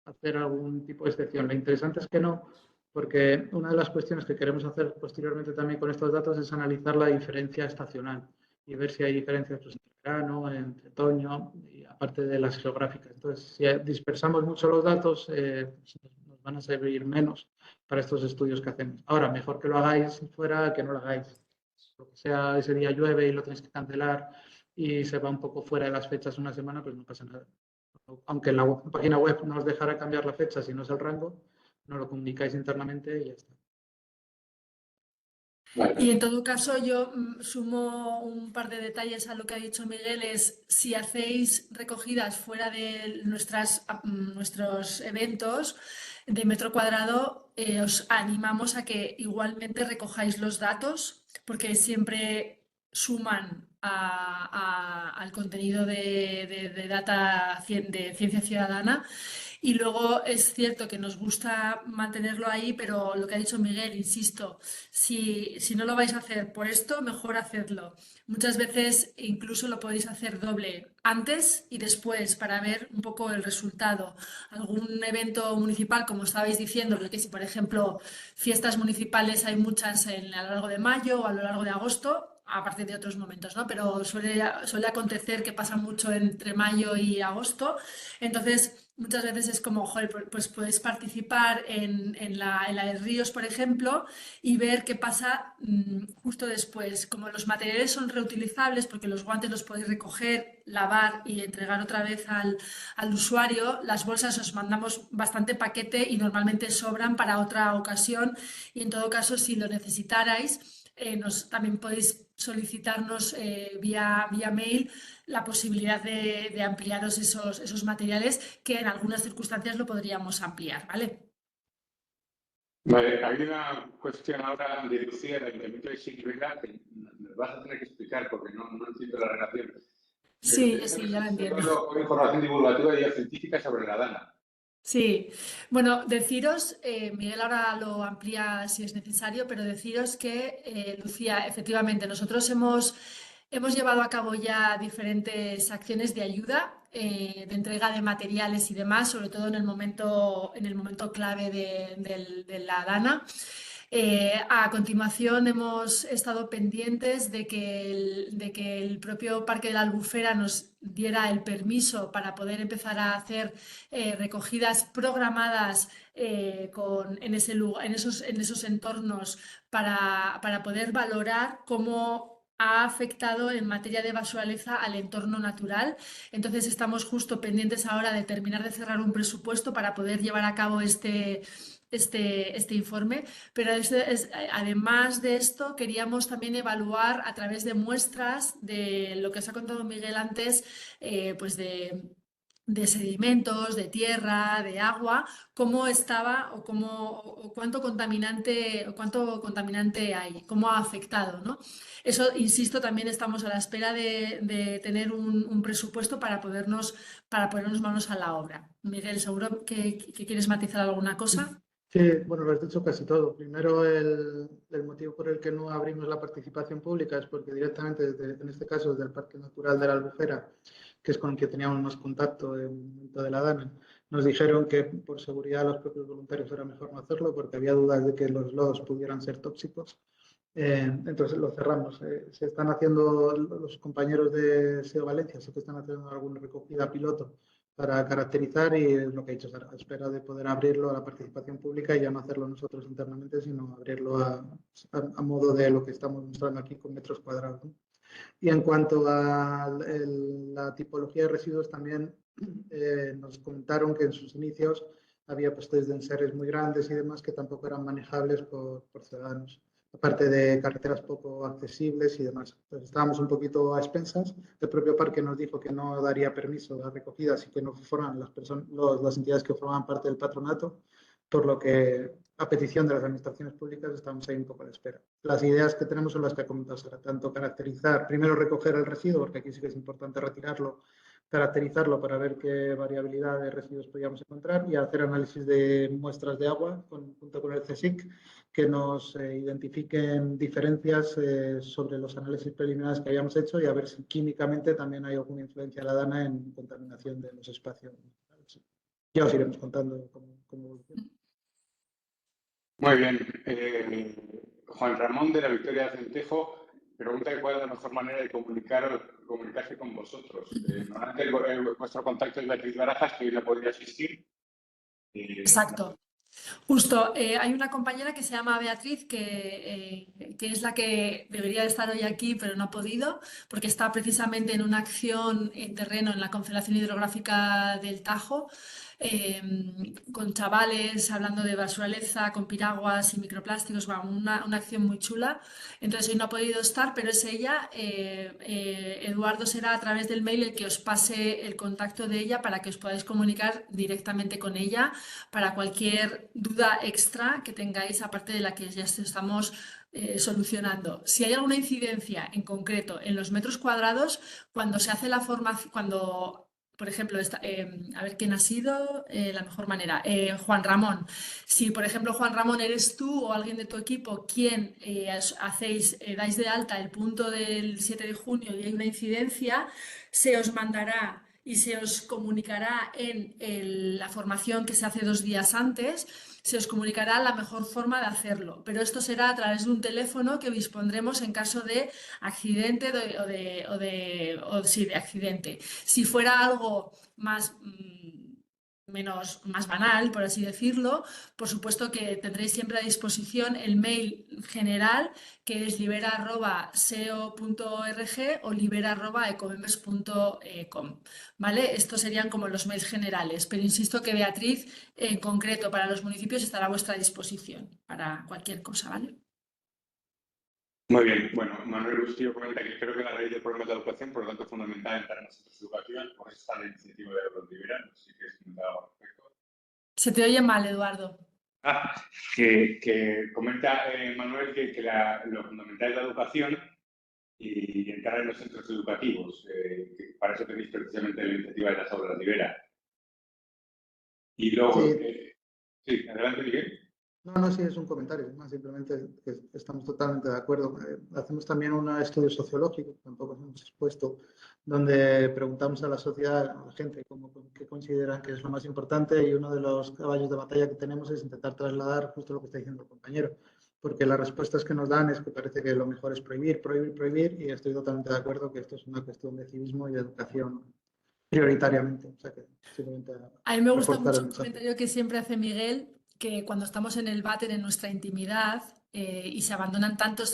hacer algún tipo de excepción. Lo interesante es que no, porque una de las cuestiones que queremos hacer posteriormente también con estos datos es analizar la diferencia estacional y ver si hay diferencias entre verano, entre otoño, y aparte de las geográficas. Entonces, si dispersamos mucho los datos, nos van a servir menos para estos estudios que hacemos. Ahora, mejor que lo hagáis fuera que no lo hagáis. Lo que sea, ese día llueve y lo tenéis que cancelar y se va un poco fuera de las fechas una semana, pues no pasa nada. Aunque en la página web no os dejará cambiar la fecha si no es el rango, no lo comunicáis internamente y ya está. Y en todo caso, yo sumo un par de detalles a lo que ha dicho Miguel, es si hacéis recogidas fuera de nuestros eventos de metro cuadrado, os animamos a que igualmente recojáis los datos, porque siempre suman al contenido de data de ciencia ciudadana. Y luego es cierto que nos gusta mantenerlo ahí, pero lo que ha dicho Miguel, insisto, si no lo vais a hacer por esto, mejor hacedlo. Muchas veces incluso lo podéis hacer doble, antes y después, para ver un poco el resultado. Algún evento municipal, como estabais diciendo, que si por ejemplo fiestas municipales hay muchas a lo largo de mayo o a lo largo de agosto, aparte de otros momentos, ¿no? Pero suele acontecer que pasa mucho entre mayo y agosto. Entonces, muchas veces es como, joder, pues puedes participar en la de Ríos, por ejemplo, y ver qué pasa justo después. Como los materiales son reutilizables, porque los guantes los podéis recoger, lavar y entregar otra vez al usuario, las bolsas os mandamos bastante paquete y normalmente sobran para otra ocasión. Y en todo caso, si lo necesitarais, también podéis solicitarnos vía mail la posibilidad de ampliaros esos materiales, que en algunas circunstancias lo podríamos ampliar, ¿vale? Vale, hay una cuestión ahora de Lucía del Ayuntamiento de Siguivela que nos vas a tener que explicar porque no entiendo la relación. Sí, ya la entiendo. Con información divulgativa y científica sobre la DANA. Sí, bueno, deciros, Miguel ahora lo amplía si es necesario, pero deciros que, Lucía, efectivamente, nosotros hemos llevado a cabo ya diferentes acciones de ayuda, de entrega de materiales y demás, sobre todo en el momento clave de la Dana. A continuación hemos estado pendientes de que el propio Parque de la Albufera nos diera el permiso para poder empezar a hacer recogidas programadas en ese lugar, en esos entornos para poder valorar cómo ha afectado en materia de basuraleza al entorno natural. Entonces estamos justo pendientes ahora de terminar de cerrar un presupuesto para poder llevar a cabo este informe, pero además de esto queríamos también evaluar a través de muestras de lo que os ha contado Miguel antes, pues de sedimentos, de tierra, de agua, cómo estaba o cuánto contaminante hay, cómo ha afectado, ¿no? Eso, insisto, también estamos a la espera de tener un presupuesto para ponernos manos a la obra. Miguel, seguro que quieres matizar alguna cosa. Sí, bueno, lo has dicho casi todo. Primero, el motivo por el que no abrimos la participación pública es porque directamente, en este caso, desde el Parque Natural de la Albufera, que es con el que teníamos más contacto en el momento de la Dana, nos dijeron que por seguridad de los propios voluntarios era mejor no hacerlo porque había dudas de que los lodos pudieran ser tóxicos. Entonces lo cerramos. Se están haciendo, los compañeros de SEO Valencia, sí que están haciendo alguna recogida piloto para caracterizar y lo que he dicho, a espera de poder abrirlo a la participación pública y ya no hacerlo nosotros internamente, sino abrirlo a modo de lo que estamos mostrando aquí con metros cuadrados, ¿no? Y en cuanto a la tipología de residuos, también nos comentaron que en sus inicios había postes de enseres muy grandes y demás que tampoco eran manejables por ciudadanos, aparte de carreteras poco accesibles y demás. Entonces estábamos un poquito a expensas. El propio parque nos dijo que no daría permiso a recogidas y que no fueran las entidades que formaban parte del patronato, por lo que a petición de las administraciones públicas estamos ahí un poco a la espera. Las ideas que tenemos son las que ha comentado Sara, tanto caracterizar, primero recoger el residuo, porque aquí sí que es importante retirarlo, caracterizarlo para ver qué variabilidad de residuos podíamos encontrar y hacer análisis de muestras de agua junto con el CSIC que nos identifiquen diferencias sobre los análisis preliminares que habíamos hecho y a ver si químicamente también hay alguna influencia de la Dana en contaminación de los espacios. Ya os iremos contando cómo evoluciona. Muy bien. Juan Ramón de la Victoria de Centejo pregunta cuál es la mejor manera de comunicarse con vosotros. Normalmente vuestro contacto es Beatriz Barajas, que hoy no podría asistir. Exacto. Justo, hay una compañera que se llama Beatriz que es la que debería de estar hoy aquí, pero no ha podido, porque está precisamente en una acción en terreno en la Confederación Hidrográfica del Tajo, con chavales hablando de basuraleza, con piraguas y microplásticos, bueno, una acción muy chula. Entonces hoy no ha podido estar, pero es ella. Eduardo será a través del mail el que os pase el contacto de ella para que os podáis comunicar directamente con ella para cualquier duda extra que tengáis, aparte de la que ya estamos solucionando. Si hay alguna incidencia en concreto en los metros cuadrados, cuando se hace la formación, por ejemplo, a ver quién ha sido la mejor manera. Juan Ramón. Si, por ejemplo, Juan Ramón, eres tú o alguien de tu equipo quien dais de alta el punto del 7 de junio y hay una incidencia, se os mandará y se os comunicará en la formación que se hace 2 días antes, se os comunicará la mejor forma de hacerlo. Pero esto será a través de un teléfono que dispondremos en caso de accidente de accidente. Si fuera algo más más banal, por así decirlo, por supuesto que tendréis siempre a disposición el mail general, que es libera@seo.org o libera@ecomembers.com, ¿vale? Estos serían como los mails generales, pero insisto que Beatriz, en concreto para los municipios, estará a vuestra disposición para cualquier cosa, ¿vale? Muy bien. Bueno, Manuel Bustillo comenta que creo que la raíz del problema de la educación, por lo tanto, es fundamental entrar en los centros educativos, por eso está la iniciativa de Euros Libera. No sé si quieres comentar algo al respecto. Se te oye mal, Eduardo. Que comenta Manuel que lo fundamental es la educación y entrar en los centros educativos. Que para eso tenéis precisamente la iniciativa de las aulas Libera. Y luego, Sí. sí, adelante, Miguel. No, sí, es un comentario, más simplemente que estamos totalmente de acuerdo. Hacemos también un estudio sociológico, tampoco hemos expuesto, donde preguntamos a la sociedad, a la gente, qué consideran que es lo más importante, y uno de los caballos de batalla que tenemos es intentar trasladar justo lo que está diciendo el compañero, porque las respuestas que nos dan es que parece que lo mejor es prohibir, prohibir, prohibir, y estoy totalmente de acuerdo que esto es una cuestión de civismo y de educación prioritariamente. O sea que simplemente A mí me gusta reforzar mucho el un mensaje. comentario que siempre hace Miguel, que cuando estamos en el váter, en nuestra intimidad, y se abandonan tantos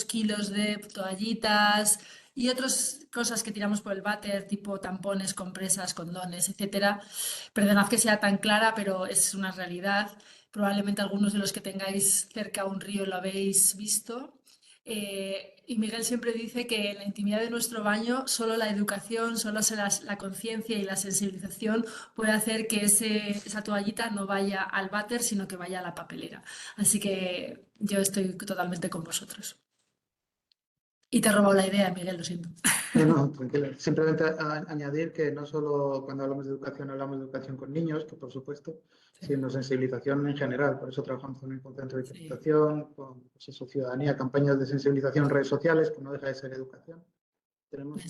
kilos de toallitas y otras cosas que tiramos por el váter, tipo tampones, compresas, condones, etcétera. Perdonad que sea tan clara, pero es una realidad. Probablemente algunos de los que tengáis cerca un río lo habéis visto. Y Miguel siempre dice que en la intimidad de nuestro baño solo la educación, solo la conciencia y la sensibilización puede hacer que esa toallita no vaya al váter, sino que vaya a la papelera. Así que yo estoy totalmente con vosotros. Y te he robado la idea, Miguel, lo siento. No, tranquilo. Simplemente añadir que no solo cuando hablamos de educación con niños, que por supuesto, sino sensibilización en general. Por eso trabajamos también con centros de capacitación, con ciudadanía, campañas de sensibilización en redes sociales, que no deja de ser educación. Tenemos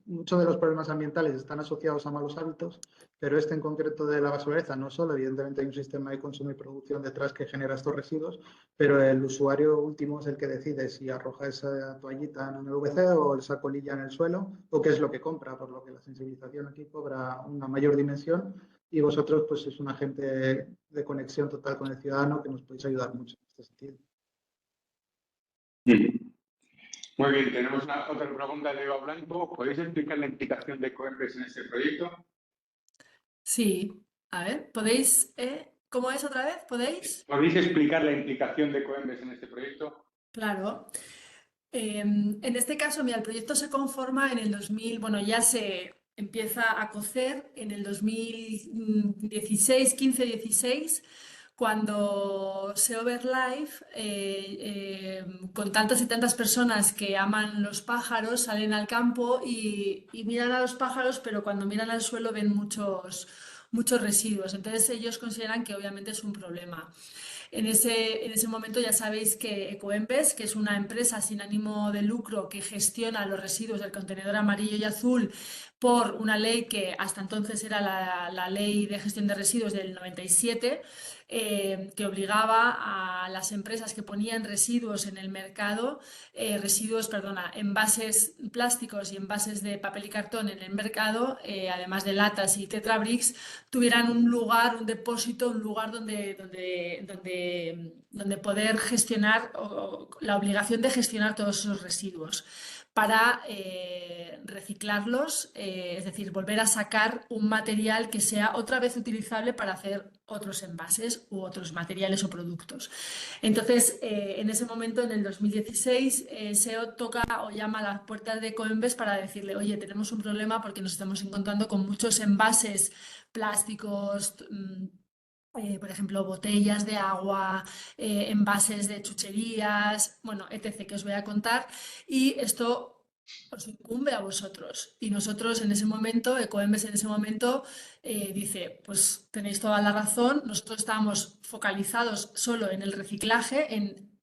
muchos de los problemas ambientales están asociados a malos hábitos, pero este en concreto de la basuraleza no solo, evidentemente hay un sistema de consumo y producción detrás que genera estos residuos, pero el usuario último es el que decide si arroja esa toallita en el WC o esa colilla en el suelo, o qué es lo que compra, por lo que la sensibilización aquí cobra una mayor dimensión, y vosotros pues es un agente de conexión total con el ciudadano que nos podéis ayudar mucho en este sentido. Muy bien, tenemos otra pregunta de Eva Blanco. ¿Podéis explicar la implicación de Coembes en este proyecto? Sí, a ver, ¿podéis? ¿Cómo es otra vez? ¿Podéis? ¿Podéis explicar la implicación de Coembes en este proyecto? Claro. En este caso, mira, el proyecto se conforma en el 2000, bueno, ya se empieza a cocer en el 2016, 15-16, cuando Seoverlife, con tantas y tantas personas que aman los pájaros, salen al campo y miran a los pájaros, pero cuando miran al suelo ven muchos residuos. Entonces ellos consideran que obviamente es un problema. En ese momento ya sabéis que Ecoembes, que es una empresa sin ánimo de lucro que gestiona los residuos del contenedor amarillo y azul por una ley que hasta entonces era la Ley de Gestión de Residuos del 97, que obligaba a las empresas que ponían residuos en el mercado, envases plásticos y envases de papel y cartón en el mercado, además de latas y Tetrabricks, tuvieran un lugar, un depósito, un lugar donde poder gestionar, o la obligación de gestionar todos esos residuos para reciclarlos, es decir, volver a sacar un material que sea otra vez utilizable para hacer otros envases u otros materiales o productos. Entonces, en ese momento, en el 2016, SEO toca o llama a las puertas de Coembes para decirle, oye, tenemos un problema porque nos estamos encontrando con muchos envases plásticos, por ejemplo, botellas de agua, envases de chucherías, bueno, etc., que os voy a contar, y esto os incumbe a vosotros. Y nosotros en ese momento, Ecoembes en ese momento, dice, pues tenéis toda la razón, nosotros estábamos focalizados solo en el reciclaje, en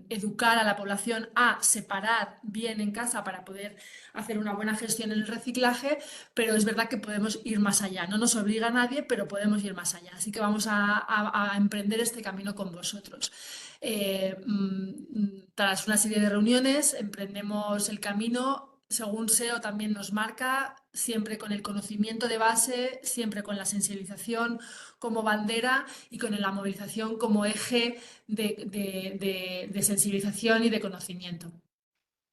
educar a la población a separar bien en casa para poder hacer una buena gestión en el reciclaje, pero es verdad que podemos ir más allá. No nos obliga a nadie, pero podemos ir más allá. Así que vamos a emprender este camino con vosotros. Tras una serie de reuniones, emprendemos el camino. Según SEO también nos marca, siempre con el conocimiento de base, siempre con la sensibilización como bandera y con la movilización como eje de sensibilización y de conocimiento.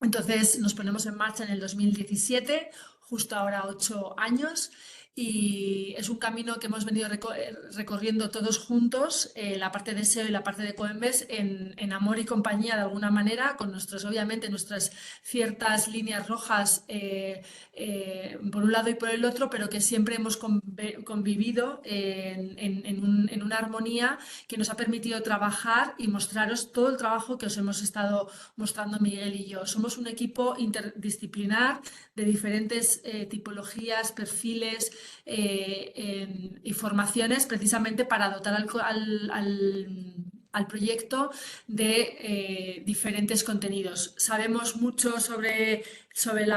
Entonces nos ponemos en marcha en el 2017, justo ahora 8 años, y es un camino que hemos venido recorriendo todos juntos, la parte de SEO y la parte de Coembes, en amor y compañía de alguna manera, con obviamente nuestras ciertas líneas rojas por un lado y por el otro, pero que siempre hemos convivido en una armonía que nos ha permitido trabajar y mostraros todo el trabajo que os hemos estado mostrando Miguel y yo. Somos un equipo interdisciplinar de diferentes tipologías, perfiles, y formaciones precisamente para dotar al proyecto de diferentes contenidos. Sabemos mucho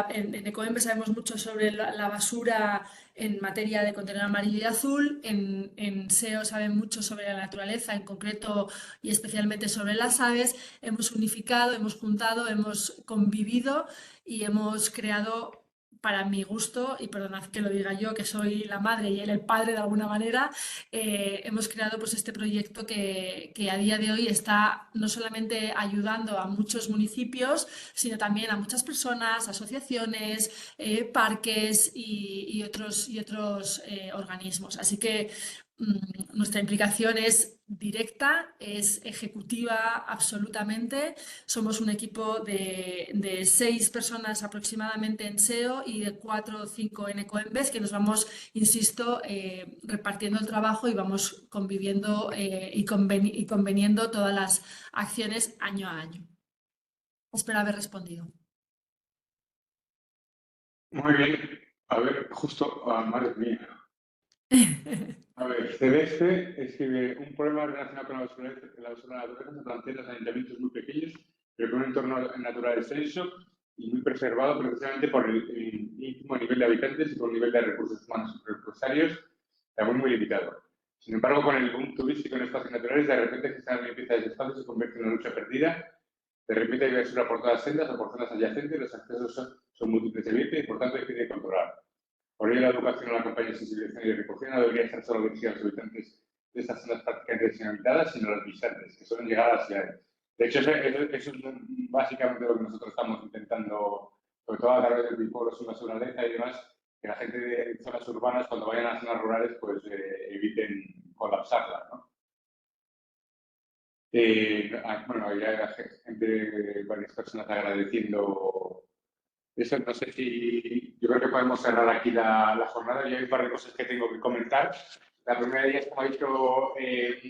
en Ecoembes sabemos mucho sobre la basura en materia de contenedor amarillo y azul, en SEO saben mucho sobre la naturaleza, en concreto y especialmente sobre las aves. Hemos unificado, hemos juntado, hemos convivido y hemos creado, para mi gusto, y perdonad que lo diga yo, que soy la madre y él el padre de alguna manera, hemos creado pues este proyecto que a día de hoy está no solamente ayudando a muchos municipios, sino también a muchas personas, asociaciones, parques y otros organismos. Así que nuestra implicación es directa, es ejecutiva absolutamente. Somos un equipo de 6 personas aproximadamente en SEO y de 4 o 5 en Ecoembes, que nos vamos, insisto, repartiendo el trabajo y vamos conviviendo y conveniendo todas las acciones año a año. Espero haber respondido. Muy bien. A ver, justo, madre mía. A ver, Celeste escribe: un problema relacionado con la basura naturaleza se plantea en los ayuntamientos muy pequeños, pero con un entorno natural extenso y muy preservado precisamente por el ínfimo nivel de habitantes y por el nivel de recursos humanos presupuestarios también muy limitado. Sin embargo, con el boom turístico en espacios naturales, de repente gestionar la limpieza de espacios se convierte en una lucha perdida. De repente hay basura por todas sendas o por zonas adyacentes, los accesos son múltiples y abiertos y por tanto es difícil de controlar. Por ello, la educación a la campaña de sensibilización y recogida no debería estar solo dirigida a los habitantes de estas zonas prácticamente deshabitadas, sino a los visitantes, que suelen llegar a las ciudades. De hecho, eso es básicamente lo que nosotros estamos intentando, sobre todo a través del pueblo sin naturaleza y demás, que la gente de zonas urbanas, cuando vayan a las zonas rurales, pues eviten colapsarlas, ¿no? Bueno, había gente, varias personas agradeciendo eso. No sé si... Yo creo que podemos cerrar aquí la jornada. Yo hay un par de cosas que tengo que comentar. La primera de ellas, como ha dicho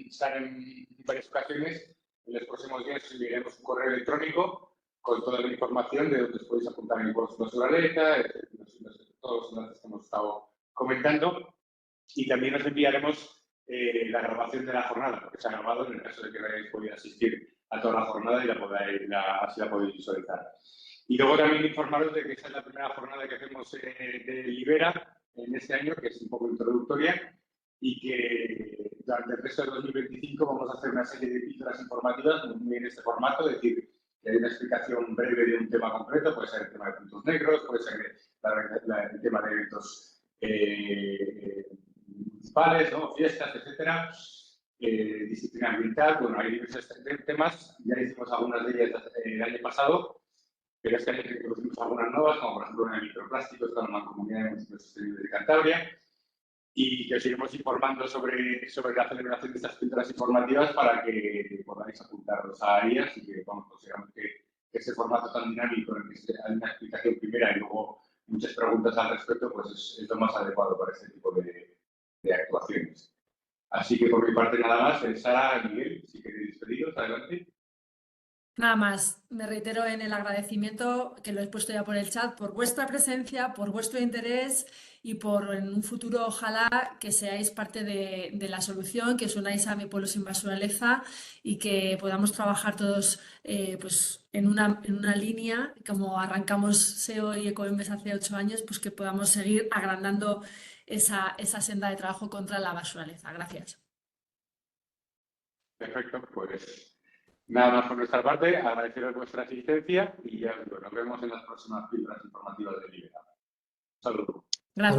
Sara en varias ocasiones, en los próximos días enviaremos un correo electrónico con toda la información de donde os podéis apuntar en el curso de naturaleza, todos los enlaces que hemos estado comentando. Y también os enviaremos la grabación de la jornada, porque se ha grabado en el caso de que no hayáis podido asistir a toda la jornada y así la podéis visualizar. Y luego también informaros de que esta es la primera jornada que hacemos de Libera en este año, que es un poco introductoria, y que durante el resto de 2025 vamos a hacer una serie de píldoras informativas muy en este formato, es decir, que hay una explicación breve de un tema concreto, puede ser el tema de puntos negros, puede ser el tema de eventos municipales, ¿no? Fiestas, etcétera, disciplina ambiental. Bueno, hay diversos temas, ya hicimos algunas de ellas el año pasado, pero este año introducimos algunas nuevas, como por ejemplo en el microplástico, está en la Comunidad de Municipios Sostenibles de Cantabria, y que os iremos informando sobre la celebración de estas píldoras informativas para que podáis apuntaros a ellas y que consideramos que ese formato tan dinámico en el que hay una explicación primera y luego muchas preguntas al respecto, pues es lo más adecuado para este tipo de actuaciones. Así que por mi parte nada más. Sara, Miguel, si queréis despediros, adelante. Nada más, me reitero en el agradecimiento, que lo he puesto ya por el chat, por vuestra presencia, por vuestro interés y por en un futuro ojalá que seáis parte de la solución, que os unáis a Mi Pueblo Sin Basuraleza y que podamos trabajar todos pues en una línea, como arrancamos SEO y Ecoembes hace 8 años, pues que podamos seguir agrandando esa senda de trabajo contra la basuraleza. Gracias. Perfecto, pues nada más por nuestra parte, agradeceros vuestra asistencia y ya os digo, nos vemos en las próximas píldoras informativas de Libera. Un saludo. Gracias.